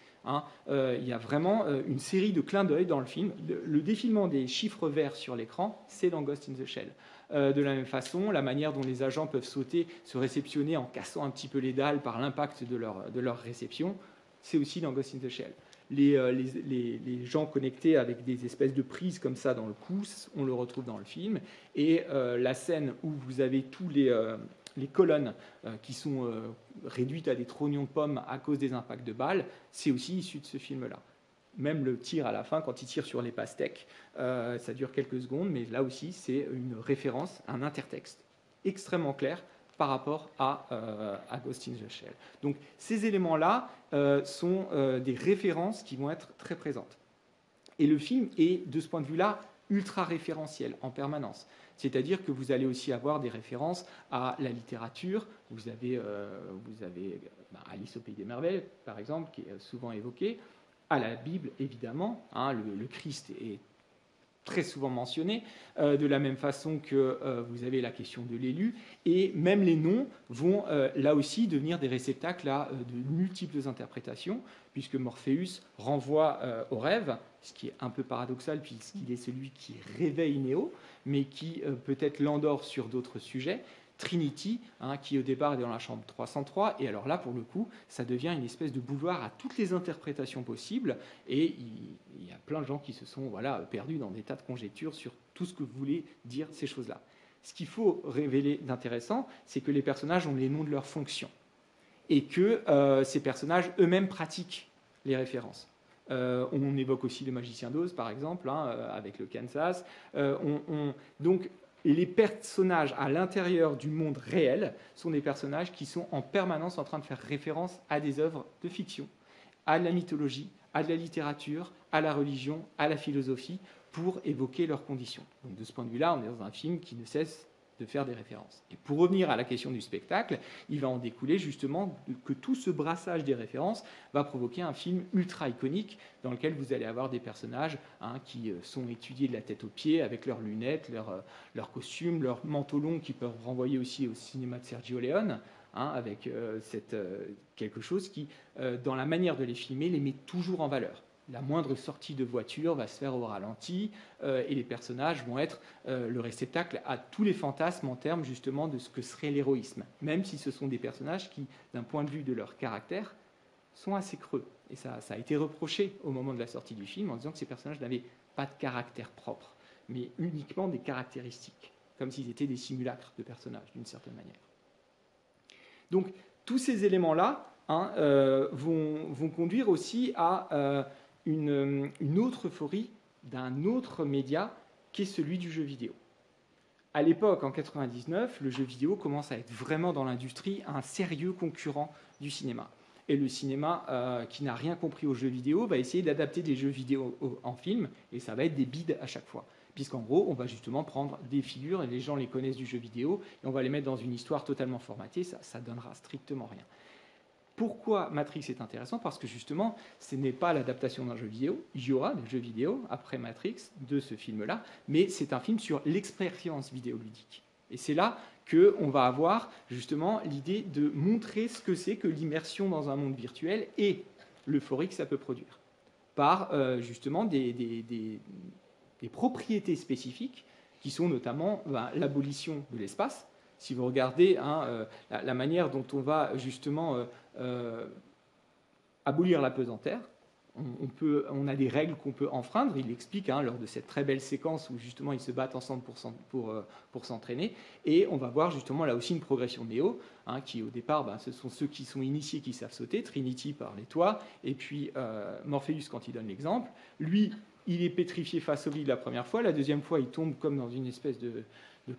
Il y a vraiment une série de clins d'œil dans le film. Le défilement des chiffres verts sur l'écran, c'est dans Ghost in the Shell. De la même façon, la manière dont les agents peuvent sauter, se réceptionner en cassant un petit peu les dalles par l'impact de leur réception, c'est aussi dans Ghost in the Shell. Les gens connectés avec des espèces de prises comme ça dans le cou, on le retrouve dans le film. Et la scène où vous avez tous les colonnes qui sont réduites à des trognons de pommes à cause des impacts de balles, c'est aussi issu de ce film-là. Même le tir à la fin, quand il tire sur les pastèques, ça dure quelques secondes, mais là aussi, c'est une référence, un intertexte extrêmement clair par rapport à Ghost in the Shell. Donc ces éléments-là sont des références qui vont être très présentes. Et le film est, de ce point de vue-là, ultra référentiel en permanence. C'est-à-dire que vous allez aussi avoir des références à la littérature. Vous avez Alice au Pays des Merveilles, par exemple, qui est souvent évoquée, à la Bible, évidemment. Le Christ est très souvent mentionné, de la même façon que vous avez la question de l'élu, et même les noms vont là aussi devenir des réceptacles de multiples interprétations, puisque Morpheus renvoie au rêve, ce qui est un peu paradoxal puisqu'il est celui qui réveille Néo, mais qui peut-être l'endort sur d'autres sujets. Trinity, qui au départ est dans la chambre 303, et alors là, pour le coup, ça devient une espèce de bougeoir à toutes les interprétations possibles, et il y a plein de gens qui se sont perdus dans des tas de conjectures sur tout ce que voulaient dire ces choses-là. Ce qu'il faut révéler d'intéressant, c'est que les personnages ont les noms de leurs fonctions, et que ces personnages eux-mêmes pratiquent les références. On évoque aussi le magicien d'Oz, par exemple, avec le Kansas. Donc, les personnages à l'intérieur du monde réel sont des personnages qui sont en permanence en train de faire référence à des œuvres de fiction, à la mythologie, à de la littérature, à la religion, à la philosophie, pour évoquer leurs conditions. Donc, de ce point de vue-là, on est dans un film qui ne cesse de faire des références. Et pour revenir à la question du spectacle, il va en découler justement que tout ce brassage des références va provoquer un film ultra iconique dans lequel vous allez avoir des personnages qui sont étudiés de la tête aux pieds avec leurs lunettes, leurs costumes, leurs manteaux longs qui peuvent renvoyer aussi au cinéma de Sergio Leone, avec quelque chose qui, dans la manière de les filmer, les met toujours en valeur. La moindre sortie de voiture va se faire au ralenti et les personnages vont être le réceptacle à tous les fantasmes en termes justement de ce que serait l'héroïsme, même si ce sont des personnages qui, d'un point de vue de leur caractère, sont assez creux. Et ça a été reproché au moment de la sortie du film en disant que ces personnages n'avaient pas de caractère propre, mais uniquement des caractéristiques, comme s'ils étaient des simulacres de personnages d'une certaine manière. Donc tous ces éléments-là vont conduire aussi à une autre euphorie d'un autre média qui est celui du jeu vidéo. À l'époque, en 1999, le jeu vidéo commence à être vraiment dans l'industrie un sérieux concurrent du cinéma. Et le cinéma, qui n'a rien compris aux jeux vidéo, va essayer d'adapter des jeux vidéo en film, et ça va être des bides à chaque fois. Puisqu'en gros, on va justement prendre des figures, et les gens les connaissent du jeu vidéo, et on va les mettre dans une histoire totalement formatée, ça donnera strictement rien. Pourquoi Matrix est intéressant? Parce que justement, ce n'est pas l'adaptation d'un jeu vidéo. Il y aura des jeux vidéo après Matrix de ce film-là, mais c'est un film sur l'expérience vidéoludique. Et c'est là qu'on va avoir justement l'idée de montrer ce que c'est que l'immersion dans un monde virtuel et l'euphorie que ça peut produire, par justement des propriétés spécifiques qui sont notamment l'abolition de l'espace. Si vous regardez la manière dont on va justement abolir la pesanteur, on a des règles qu'on peut enfreindre. Il explique lors de cette très belle séquence où justement ils se battent ensemble pour s'entraîner. Et on va voir justement là aussi une progression de Neo, qui au départ, ce sont ceux qui sont initiés qui savent sauter, Trinity par les toits, et puis Morpheus quand il donne l'exemple. Lui, il est pétrifié face au vide la première fois. La deuxième fois, il tombe comme dans une espèce de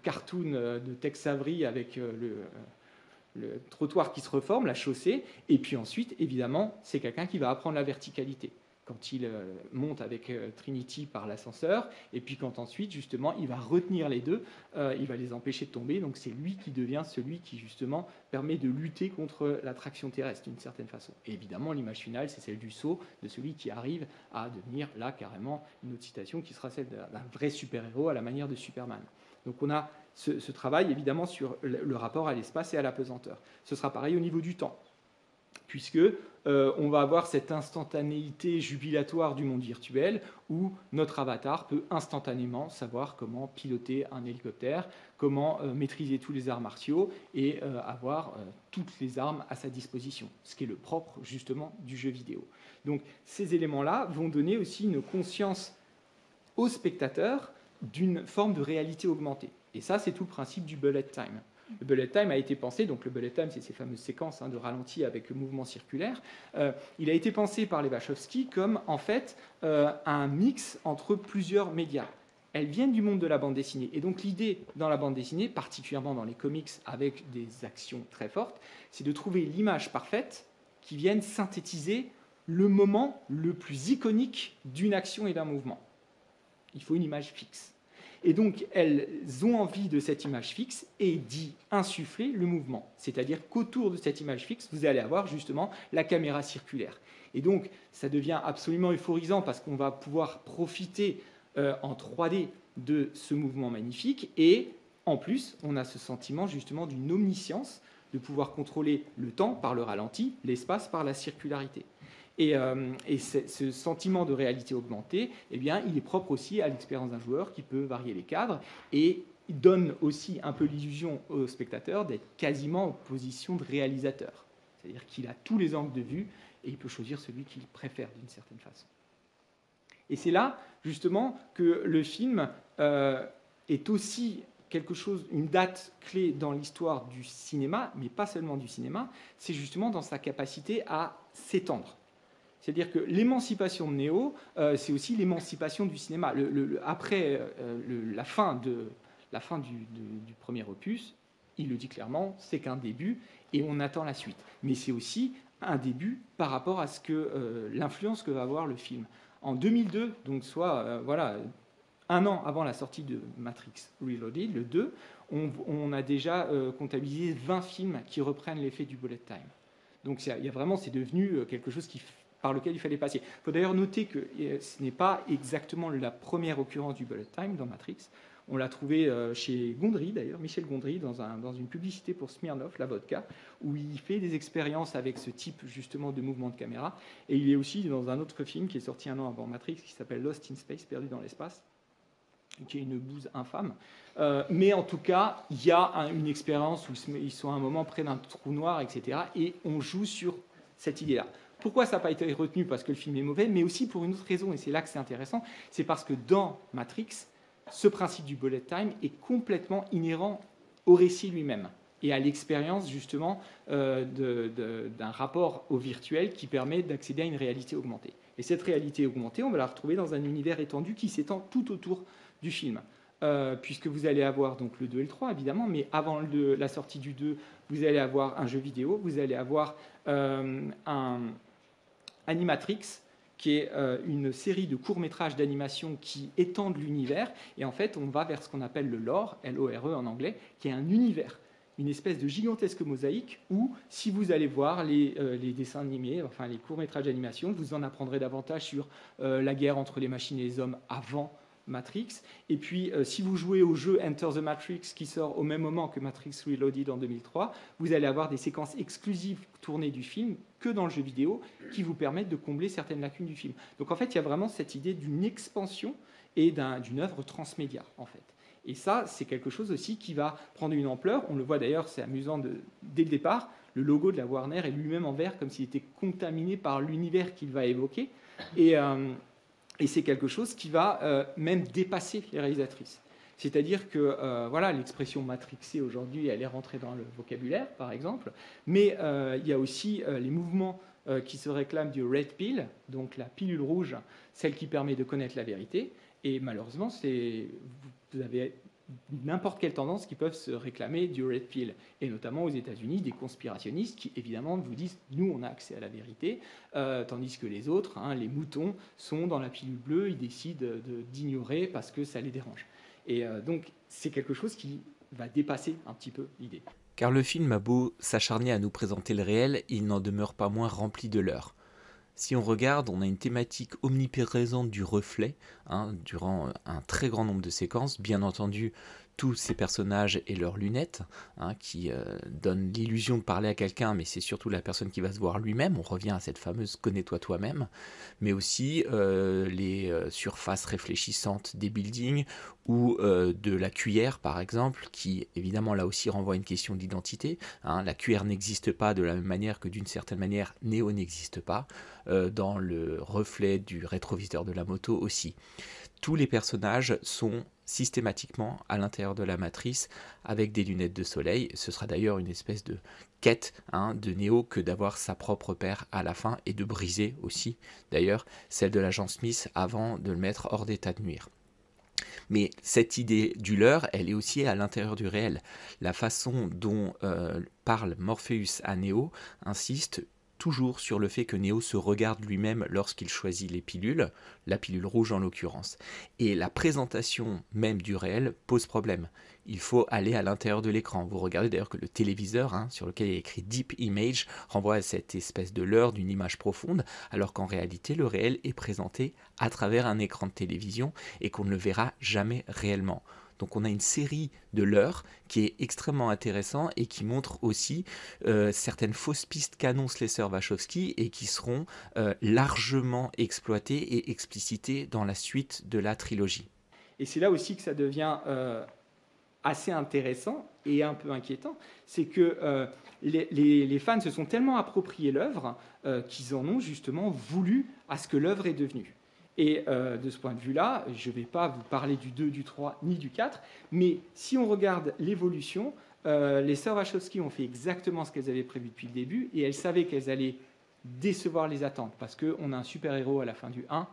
cartoon de Tex Avery avec le trottoir qui se reforme, la chaussée. Et puis ensuite, évidemment, c'est quelqu'un qui va apprendre la verticalité quand il monte avec Trinity par l'ascenseur, et puis quand ensuite, justement, il va retenir les deux, il va les empêcher de tomber, donc c'est lui qui devient celui qui, justement, permet de lutter contre l'attraction terrestre, d'une certaine façon. Et évidemment, l'image finale, c'est celle du saut, de celui qui arrive à devenir, là, carrément, une autre citation qui sera celle d'un vrai super-héros à la manière de Superman. Donc on a ce travail, évidemment, sur le rapport à l'espace et à la pesanteur. Ce sera pareil au niveau du temps, puisque on va avoir cette instantanéité jubilatoire du monde virtuel où notre avatar peut instantanément savoir comment piloter un hélicoptère, comment maîtriser tous les arts martiaux et avoir toutes les armes à sa disposition, ce qui est le propre justement du jeu vidéo. Donc ces éléments-là vont donner aussi une conscience au spectateur d'une forme de réalité augmentée. Et ça, c'est tout le principe du bullet time. Le bullet time a été pensé, donc le bullet time, c'est ces fameuses séquences de ralenti avec le mouvement circulaire. Il a été pensé par les Wachowski comme, en fait, un mix entre plusieurs médias. Elles viennent du monde de la bande dessinée. Et donc l'idée dans la bande dessinée, particulièrement dans les comics avec des actions très fortes, c'est de trouver l'image parfaite qui vienne synthétiser le moment le plus iconique d'une action et d'un mouvement. Il faut une image fixe. Et donc, elles ont envie de cette image fixe et d'y insuffler le mouvement. C'est-à-dire qu'autour de cette image fixe, vous allez avoir justement la caméra circulaire. Et donc, ça devient absolument euphorisant parce qu'on va pouvoir profiter en 3D de ce mouvement magnifique. Et en plus, on a ce sentiment justement d'une omniscience, de pouvoir contrôler le temps par le ralenti, l'espace par la circularité. Et ce sentiment de réalité augmentée, eh bien, il est propre aussi à l'expérience d'un joueur qui peut varier les cadres et il donne aussi un peu l'illusion au spectateur d'être quasiment en position de réalisateur. C'est-à-dire qu'il a tous les angles de vue et il peut choisir celui qu'il préfère d'une certaine façon. Et c'est là, justement, que le film est aussi quelque chose, une date clé dans l'histoire du cinéma, mais pas seulement du cinéma, c'est justement dans sa capacité à s'étendre. C'est-à-dire que l'émancipation de Neo, c'est aussi l'émancipation du cinéma. Après la fin du premier opus, il le dit clairement, c'est qu'un début et on attend la suite. Mais c'est aussi un début par rapport à l'influence que va avoir le film. En 2002, donc soit un an avant la sortie de Matrix Reloaded, le 2, on a déjà comptabilisé 20 films qui reprennent l'effet du bullet time. Donc c'est devenu quelque chose par lequel il fallait passer. Il faut d'ailleurs noter que ce n'est pas exactement la première occurrence du bullet time dans Matrix. On l'a trouvé chez Gondry, d'ailleurs, Michel Gondry, dans une publicité pour Smirnoff, la vodka, où il fait des expériences avec ce type justement de mouvement de caméra. Et il est aussi dans un autre film qui est sorti un an avant Matrix, qui s'appelle Lost in Space, perdu dans l'espace, qui est une bouse infâme. Mais en tout cas, il y a une expérience où ils sont à un moment près d'un trou noir, etc. Et on joue sur cette idée-là. Pourquoi ça n'a pas été retenu? Parce que le film est mauvais, mais aussi pour une autre raison, et c'est là que c'est intéressant, c'est parce que dans Matrix, ce principe du bullet time est complètement inhérent au récit lui-même et à l'expérience justement d'un rapport au virtuel qui permet d'accéder à une réalité augmentée. Et cette réalité augmentée, on va la retrouver dans un univers étendu qui s'étend tout autour du film. Puisque vous allez avoir donc le 2 et le 3 évidemment, mais avant la sortie du 2, vous allez avoir un jeu vidéo, vous allez avoir un Animatrix, qui est une série de courts-métrages d'animation qui étendent l'univers. Et en fait, on va vers ce qu'on appelle le lore, L-O-R-E en anglais, qui est un univers, une espèce de gigantesque mosaïque où, si vous allez voir les dessins animés, enfin les courts-métrages d'animation, vous en apprendrez davantage sur la guerre entre les machines et les hommes avant Matrix. Et puis, si vous jouez au jeu Enter the Matrix, qui sort au même moment que Matrix Reloaded en 2003, vous allez avoir des séquences exclusives tournées du film que dans le jeu vidéo, qui vous permettent de combler certaines lacunes du film. Donc en fait, il y a vraiment cette idée d'une expansion et d'une œuvre transmédia, en fait. Et ça, c'est quelque chose aussi qui va prendre une ampleur. On le voit d'ailleurs, c'est amusant dès le départ, le logo de la Warner est lui-même en vert, comme s'il était contaminé par l'univers qu'il va évoquer. Et c'est quelque chose qui va même dépasser les réalisatrices. C'est-à-dire que voilà, l'expression matrixée aujourd'hui, elle est rentrée dans le vocabulaire, par exemple, mais il y a aussi les mouvements qui se réclament du red pill, donc la pilule rouge, celle qui permet de connaître la vérité. Et malheureusement, vous avez n'importe quelle tendance qui peuvent se réclamer du red pill, et notamment aux États-Unis, des conspirationnistes qui évidemment vous disent nous on a accès à la vérité, tandis que les autres, les moutons, sont dans la pilule bleue, ils décident d'ignorer parce que ça les dérange. Et donc c'est quelque chose qui va dépasser un petit peu l'idée. Car le film a beau s'acharner à nous présenter le réel, il n'en demeure pas moins rempli de leurres. Si on regarde, on a une thématique omniprésente du reflet durant un très grand nombre de séquences. Bien entendu, tous ces personnages et leurs lunettes qui donnent l'illusion de parler à quelqu'un, mais c'est surtout la personne qui va se voir lui-même. On revient à cette fameuse « connais-toi toi-même », mais aussi les surfaces réfléchissantes des buildings ou de la cuillère, par exemple, qui évidemment là aussi renvoie à une question d'identité. La cuillère n'existe pas de la même manière que d'une certaine manière Neo n'existe pas. Dans le reflet du rétroviseur de la moto aussi. Tous les personnages sont systématiquement à l'intérieur de la matrice avec des lunettes de soleil. Ce sera d'ailleurs une espèce de quête de Neo que d'avoir sa propre paire à la fin et de briser aussi d'ailleurs celle de l'agent Smith avant de le mettre hors d'état de nuire. Mais cette idée du leurre, elle est aussi à l'intérieur du réel. La façon dont parle Morpheus à Neo insiste toujours sur le fait que Neo se regarde lui-même lorsqu'il choisit les pilules, la pilule rouge en l'occurrence. Et la présentation même du réel pose problème. Il faut aller à l'intérieur de l'écran. Vous regardez d'ailleurs que le téléviseur, sur lequel il est écrit Deep Image, renvoie à cette espèce de leurre d'une image profonde, alors qu'en réalité le réel est présenté à travers un écran de télévision et qu'on ne le verra jamais réellement. Donc on a une série de leurres qui est extrêmement intéressant et qui montre aussi certaines fausses pistes qu'annonce les sœurs Wachowski et qui seront largement exploitées et explicitées dans la suite de la trilogie. Et c'est là aussi que ça devient assez intéressant et un peu inquiétant, c'est que les fans se sont tellement appropriés l'œuvre qu'ils en ont justement voulu à ce que l'œuvre est devenue. Et de ce point de vue-là, je ne vais pas vous parler du 2, du 3, ni du 4, mais si on regarde l'évolution, les sœurs Wachowski ont fait exactement ce qu'elles avaient prévu depuis le début, et elles savaient qu'elles allaient décevoir les attentes, parce qu'on a un super-héros à la fin du 1,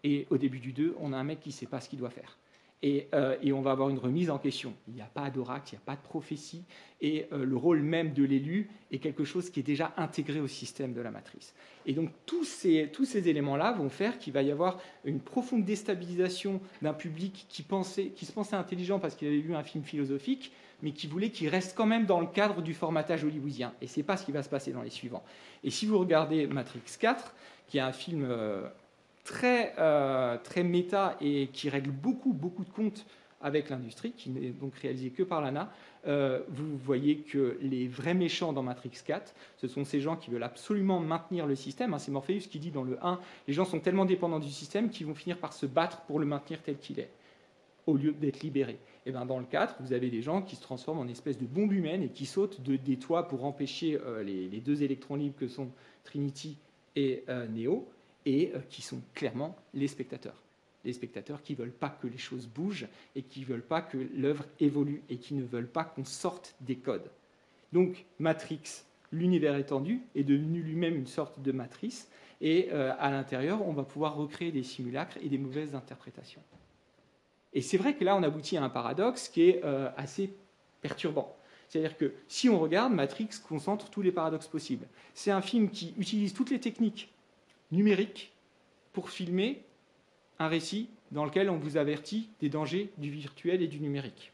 et au début du 2, on a un mec qui ne sait pas ce qu'il doit faire. Et on va avoir une remise en question. Il n'y a pas d'oracle, il n'y a pas de prophétie, et le rôle même de l'élu est quelque chose qui est déjà intégré au système de la matrice. Et donc tous ces éléments-là vont faire qu'il va y avoir une profonde déstabilisation d'un public qui se pensait intelligent parce qu'il avait vu un film philosophique, mais qui voulait qu'il reste quand même dans le cadre du formatage hollywoodien. Et ce n'est pas ce qui va se passer dans les suivants. Et si vous regardez Matrix 4, qui est un film très méta et qui règle beaucoup de comptes avec l'industrie, qui n'est donc réalisé que par l'ANA, vous voyez que les vrais méchants dans Matrix 4, ce sont ces gens qui veulent absolument maintenir le système. C'est Morpheus qui dit dans le 1, les gens sont tellement dépendants du système qu'ils vont finir par se battre pour le maintenir tel qu'il est, au lieu d'être libérés. Et bien dans le 4, vous avez des gens qui se transforment en espèces de bombes humaines et qui sautent des toits pour empêcher les deux électrons libres que sont Trinity et Neo, et qui sont clairement les spectateurs. Les spectateurs qui ne veulent pas que les choses bougent et qui ne veulent pas que l'œuvre évolue et qui ne veulent pas qu'on sorte des codes. Donc Matrix, l'univers étendu, est devenu lui-même une sorte de matrice, et à l'intérieur, on va pouvoir recréer des simulacres et des mauvaises interprétations. Et c'est vrai que là, on aboutit à un paradoxe qui est assez perturbant. C'est-à-dire que si on regarde, Matrix concentre tous les paradoxes possibles. C'est un film qui utilise toutes les techniques numériques pour filmer un récit dans lequel on vous avertit des dangers du virtuel et du numérique.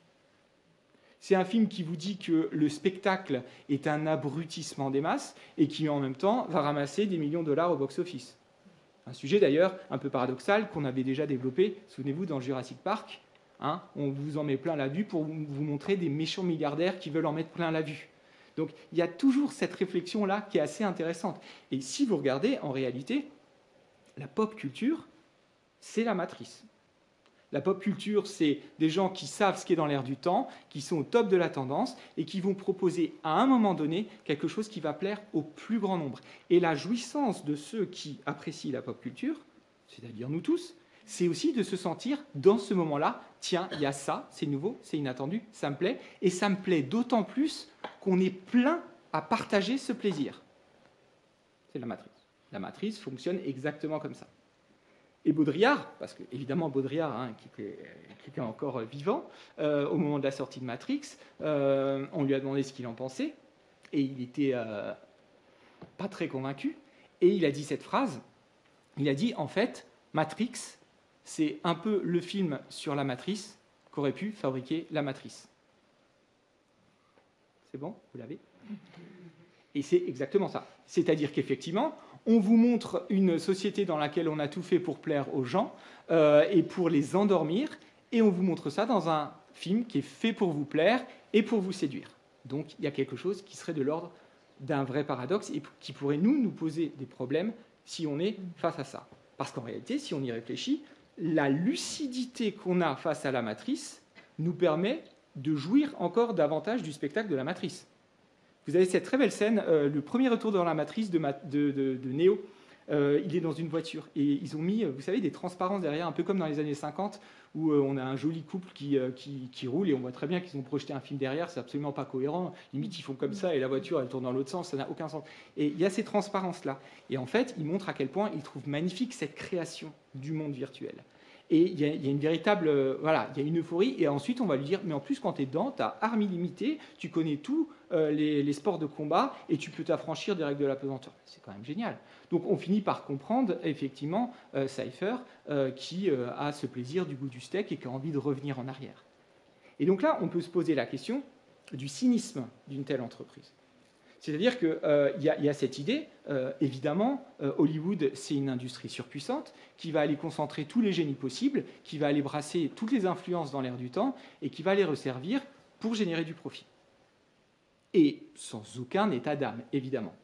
C'est un film qui vous dit que le spectacle est un abrutissement des masses et qui, en même temps, va ramasser des millions de dollars au box-office. Un sujet, d'ailleurs, un peu paradoxal qu'on avait déjà développé, souvenez-vous, dans Jurassic Park. On vous en met plein la vue pour vous montrer des méchants milliardaires qui veulent en mettre plein la vue. Donc il y a toujours cette réflexion-là qui est assez intéressante. Et si vous regardez, en réalité, la pop culture, c'est la matrice. La pop culture, c'est des gens qui savent ce qui est dans l'air du temps, qui sont au top de la tendance et qui vont proposer à un moment donné quelque chose qui va plaire au plus grand nombre. Et la jouissance de ceux qui apprécient la pop culture, c'est-à-dire nous tous, c'est aussi de se sentir dans ce moment-là, tiens, il y a ça, c'est nouveau, c'est inattendu, ça me plaît, et ça me plaît d'autant plus qu'on est plein à partager ce plaisir. C'est la matrice. La matrice fonctionne exactement comme ça. Et Baudrillard, parce que évidemment Baudrillard, qui était encore vivant au moment de la sortie de Matrix, on lui a demandé ce qu'il en pensait, et il n'était pas très convaincu, et il a dit cette phrase, il a dit, en fait, Matrix, c'est un peu le film sur la matrice qu'aurait pu fabriquer la matrice. C'est bon? Vous l'avez? Et c'est exactement ça. C'est-à-dire qu'effectivement, on vous montre une société dans laquelle on a tout fait pour plaire aux gens et pour les endormir, et on vous montre ça dans un film qui est fait pour vous plaire et pour vous séduire. Donc il y a quelque chose qui serait de l'ordre d'un vrai paradoxe et qui pourrait nous poser des problèmes si on est face à ça. Parce qu'en réalité, si on y réfléchit, la lucidité qu'on a face à la matrice nous permet de jouir encore davantage du spectacle de la matrice. Vous avez cette très belle scène, le premier retour dans la matrice de Neo. Il est dans une voiture et ils ont mis, vous savez, des transparences derrière, un peu comme dans les années 50, où on a un joli couple qui roule et on voit très bien qu'ils ont projeté un film derrière, c'est absolument pas cohérent. Limite, ils font comme ça et la voiture, elle tourne dans l'autre sens, ça n'a aucun sens. Et il y a ces transparences-là. Et en fait, ils montrent à quel point ils trouvent magnifique cette création du monde virtuel. Et il y a une véritable... voilà, il y a une euphorie. Et ensuite, on va lui dire, mais en plus, quand tu es dedans, tu as armes illimitées, tu connais tous les sports de combat, et tu peux t'affranchir des règles de la pesanteur. C'est quand même génial. Donc, on finit par comprendre, effectivement, Cypher, qui a ce plaisir du goût du steak et qui a envie de revenir en arrière. Et donc là, on peut se poser la question du cynisme d'une telle entreprise. C'est-à-dire qu'il y a cette idée, évidemment, Hollywood, c'est une industrie surpuissante qui va aller concentrer tous les génies possibles, qui va aller brasser toutes les influences dans l'air du temps et qui va les resservir pour générer du profit. Et sans aucun état d'âme, évidemment.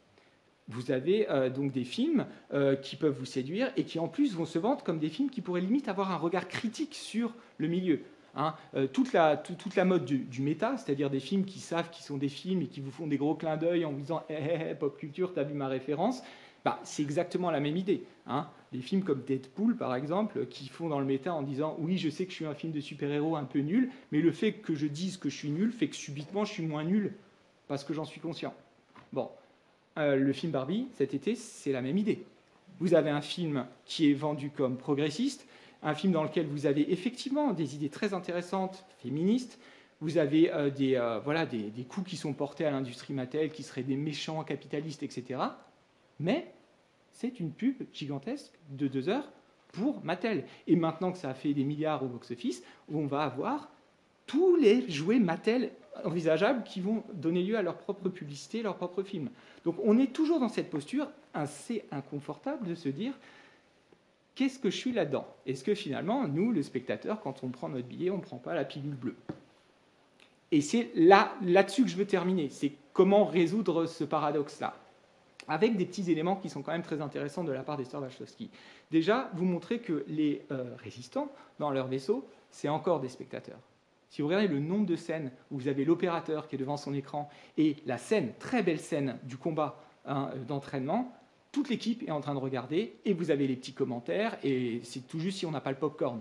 Vous avez donc des films qui peuvent vous séduire et qui, en plus, vont se vendre comme des films qui pourraient limite avoir un regard critique sur le milieu. Toute la mode du méta, c'est-à-dire des films qui savent qu'ils sont des films et qui vous font des gros clins d'œil en vous disant pop culture, t'as vu ma référence, c'est exactement la même idée. Des films comme Deadpool, par exemple, qui font dans le méta en disant oui, je sais que je suis un film de super-héros un peu nul, mais le fait que je dise que je suis nul fait que subitement je suis moins nul parce que j'en suis conscient. Bon, le film Barbie, cet été, c'est la même idée. Vous avez un film qui est vendu comme progressiste, un film dans lequel vous avez effectivement des idées très intéressantes, féministes. Vous avez des coups qui sont portés à l'industrie Mattel, qui seraient des méchants capitalistes, etc. Mais c'est une pub gigantesque de 2 heures pour Mattel. Et maintenant que ça a fait des milliards au box-office, on va avoir tous les jouets Mattel envisageables qui vont donner lieu à leur propre publicité, leur propre film. Donc on est toujours dans cette posture assez inconfortable de se dire qu'est-ce que je suis là-dedans? Est-ce que finalement, nous, le spectateur, quand on prend notre billet, on ne prend pas la pilule bleue? Et c'est là-dessus que je veux terminer. C'est comment résoudre ce paradoxe-là, avec des petits éléments qui sont quand même très intéressants de la part d'Esther Wachowski. Déjà, vous montrez que les résistants, dans leur vaisseau, c'est encore des spectateurs. Si vous regardez le nombre de scènes où vous avez l'opérateur qui est devant son écran et la scène, très belle scène du combat d'entraînement, toute l'équipe est en train de regarder et vous avez les petits commentaires et c'est tout juste si on n'a pas le popcorn.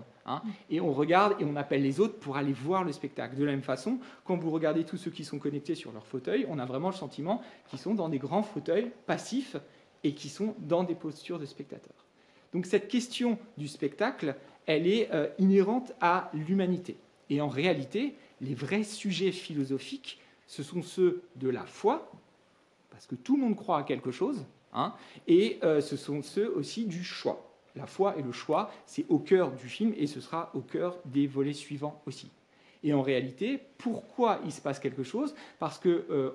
Et on regarde et on appelle les autres pour aller voir le spectacle. De la même façon, quand vous regardez tous ceux qui sont connectés sur leur fauteuil, on a vraiment le sentiment qu'ils sont dans des grands fauteuils passifs et qui sont dans des postures de spectateurs. Donc cette question du spectacle, elle est inhérente à l'humanité. Et en réalité, les vrais sujets philosophiques, ce sont ceux de la foi, parce que tout le monde croit à quelque chose, et ce sont ceux aussi du choix. La foi et le choix, c'est au cœur du film, et ce sera au cœur des volets suivants aussi. Et en réalité, pourquoi il se passe quelque chose? Parce que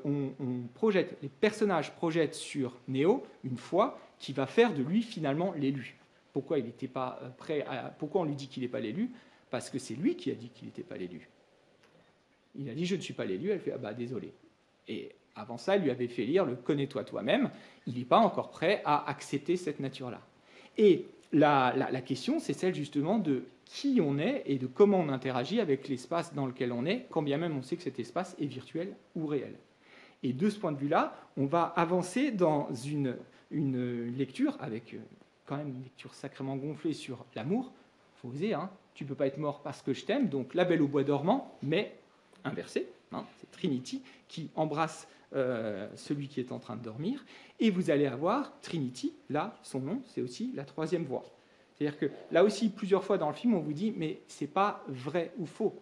les personnages projettent sur Neo une foi qui va faire de lui finalement l'élu. Pourquoi il n'était pas prêt pourquoi on lui dit qu'il n'est pas l'élu? Parce que c'est lui qui a dit qu'il n'était pas l'élu. Il a dit « je ne suis pas l'élu », elle fait « ah bah désolé ». Et avant ça, elle lui avait fait lire le « connais-toi toi-même », il n'est pas encore prêt à accepter cette nature-là. Et la question, c'est celle justement de qui on est et de comment on interagit avec l'espace dans lequel on est, quand bien même on sait que cet espace est virtuel ou réel. Et de ce point de vue-là, on va avancer dans une lecture, avec quand même une lecture sacrément gonflée sur l'amour. Il faut oser, tu ne peux pas être mort parce que je t'aime, donc La Belle au bois dormant, mais inversé, c'est Trinity qui embrasse celui qui est en train de dormir, et vous allez avoir Trinity, là, son nom, c'est aussi la troisième voie. C'est-à-dire que là aussi, plusieurs fois dans le film, on vous dit, mais c'est pas vrai ou faux.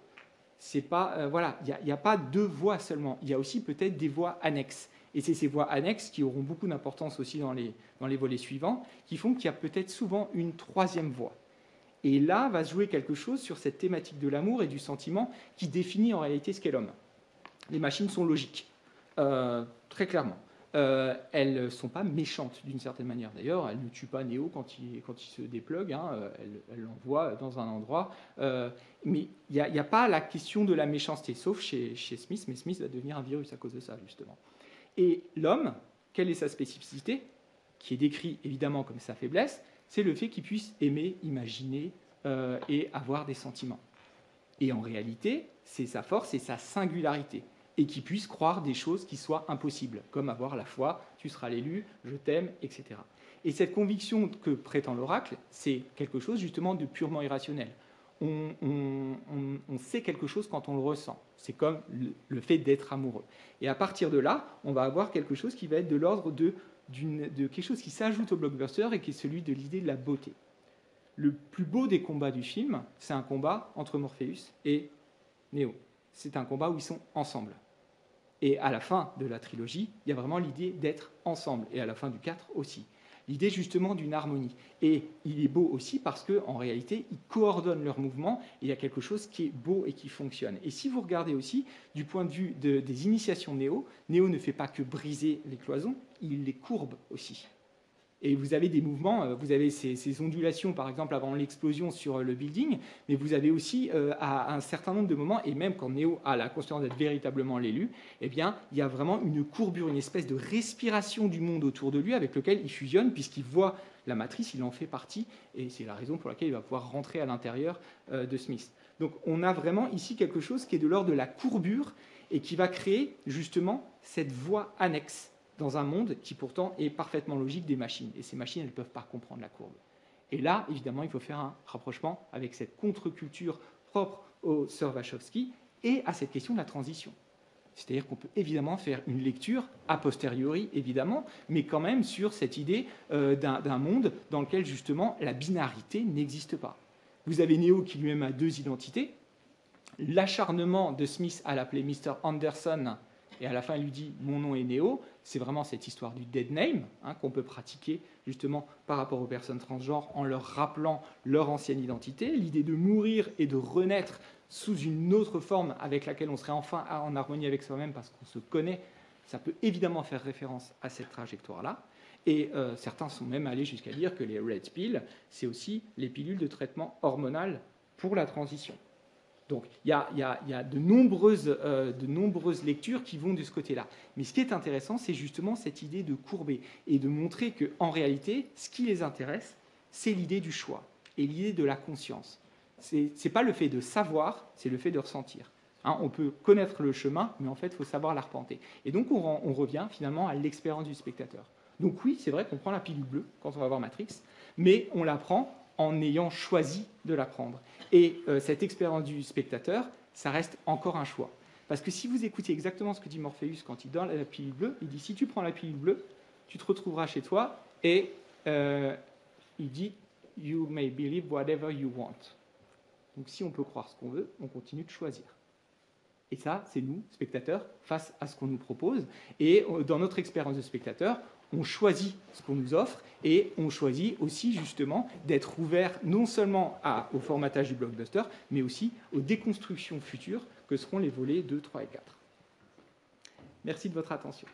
C'est pas, il n'y a pas 2 voies seulement, il y a aussi peut-être des voies annexes. Et c'est ces voies annexes qui auront beaucoup d'importance aussi dans les volets suivants, qui font qu'il y a peut-être souvent une 3e voie. Et là va se jouer quelque chose sur cette thématique de l'amour et du sentiment qui définit en réalité ce qu'est l'homme. Les machines sont logiques, très clairement. Elles ne sont pas méchantes d'une certaine manière. D'ailleurs, elles ne tuent pas Neo quand il se déplugue, elles l'envoient dans un endroit. Mais il n'y a pas la question de la méchanceté, sauf chez Smith, mais Smith va devenir un virus à cause de ça, justement. Et l'homme, quelle est sa spécificité, qui est décrit évidemment comme sa faiblesse? C'est le fait qu'il puisse aimer, imaginer et avoir des sentiments. Et en réalité, c'est sa force et sa singularité. Et qu'il puisse croire des choses qui soient impossibles, comme avoir la foi, tu seras l'élu, je t'aime, etc. Et cette conviction que prétend l'oracle, c'est quelque chose justement de purement irrationnel. On sait quelque chose quand on le ressent. C'est comme le fait d'être amoureux. Et à partir de là, on va avoir quelque chose qui va être de l'ordre de quelque chose qui s'ajoute au blockbuster et qui est celui de l'idée de la beauté. Le plus beau des combats du film, c'est un combat entre Morpheus et Neo. C'est un combat où ils sont ensemble. Et à la fin de la trilogie, il y a vraiment l'idée d'être ensemble, et à la fin du 4 aussi. L'idée justement d'une harmonie. Et il est beau aussi parce qu'en réalité, ils coordonnent leurs mouvements, et il y a quelque chose qui est beau et qui fonctionne. Et si vous regardez aussi, du point de vue des initiations Neo, Neo ne fait pas que briser les cloisons, il les courbe aussi. Et vous avez des mouvements, vous avez ces ondulations, par exemple, avant l'explosion sur le building, mais vous avez aussi, à un certain nombre de moments, et même quand Neo a la conscience d'être véritablement l'élu, eh bien, il y a vraiment une courbure, une espèce de respiration du monde autour de lui avec lequel il fusionne, puisqu'il voit la matrice, il en fait partie, et c'est la raison pour laquelle il va pouvoir rentrer à l'intérieur de Smith. Donc on a vraiment ici quelque chose qui est de l'ordre de la courbure, et qui va créer justement cette voie annexe dans un monde qui pourtant est parfaitement logique des machines. Et ces machines, elles ne peuvent pas comprendre la courbe. Et là, évidemment, il faut faire un rapprochement avec cette contre-culture propre au Sir Wachowski et à cette question de la transition. C'est-à-dire qu'on peut évidemment faire une lecture a posteriori, évidemment, mais quand même sur cette idée d'un monde dans lequel, justement, la binarité n'existe pas. Vous avez Neo qui lui-même a 2 identités. L'acharnement de Smith à l'appeler Mr. Anderson, et à la fin il lui dit « mon nom est Neo », c'est vraiment cette histoire du dead name qu'on peut pratiquer justement par rapport aux personnes transgenres en leur rappelant leur ancienne identité, l'idée de mourir et de renaître sous une autre forme avec laquelle on serait enfin en harmonie avec soi-même parce qu'on se connaît, ça peut évidemment faire référence à cette trajectoire-là. Et certains sont même allés jusqu'à dire que les red pills, c'est aussi les pilules de traitement hormonal pour la transition. Donc il y a de nombreuses lectures qui vont de ce côté-là. Mais ce qui est intéressant, c'est justement cette idée de courber et de montrer qu'en réalité, ce qui les intéresse, c'est l'idée du choix et l'idée de la conscience. Ce n'est pas le fait de savoir, c'est le fait de ressentir. On peut connaître le chemin, mais en fait, il faut savoir l'arpenter. Et donc on revient finalement à l'expérience du spectateur. Donc oui, c'est vrai qu'on prend la pilule bleue quand on va voir Matrix, mais on la prend en ayant choisi de la prendre. Et cette expérience du spectateur, ça reste encore un choix. Parce que si vous écoutez exactement ce que dit Morpheus quand il donne la pilule bleue, il dit « si tu prends la pilule bleue, tu te retrouveras chez toi » et il dit « you may believe whatever you want ». Donc si on peut croire ce qu'on veut, on continue de choisir. Et ça, c'est nous, spectateurs, face à ce qu'on nous propose. Et dans notre expérience de spectateur, on choisit ce qu'on nous offre et on choisit aussi justement d'être ouvert non seulement au formatage du blockbuster, mais aussi aux déconstructions futures que seront les volets 2, 3 et 4. Merci de votre attention.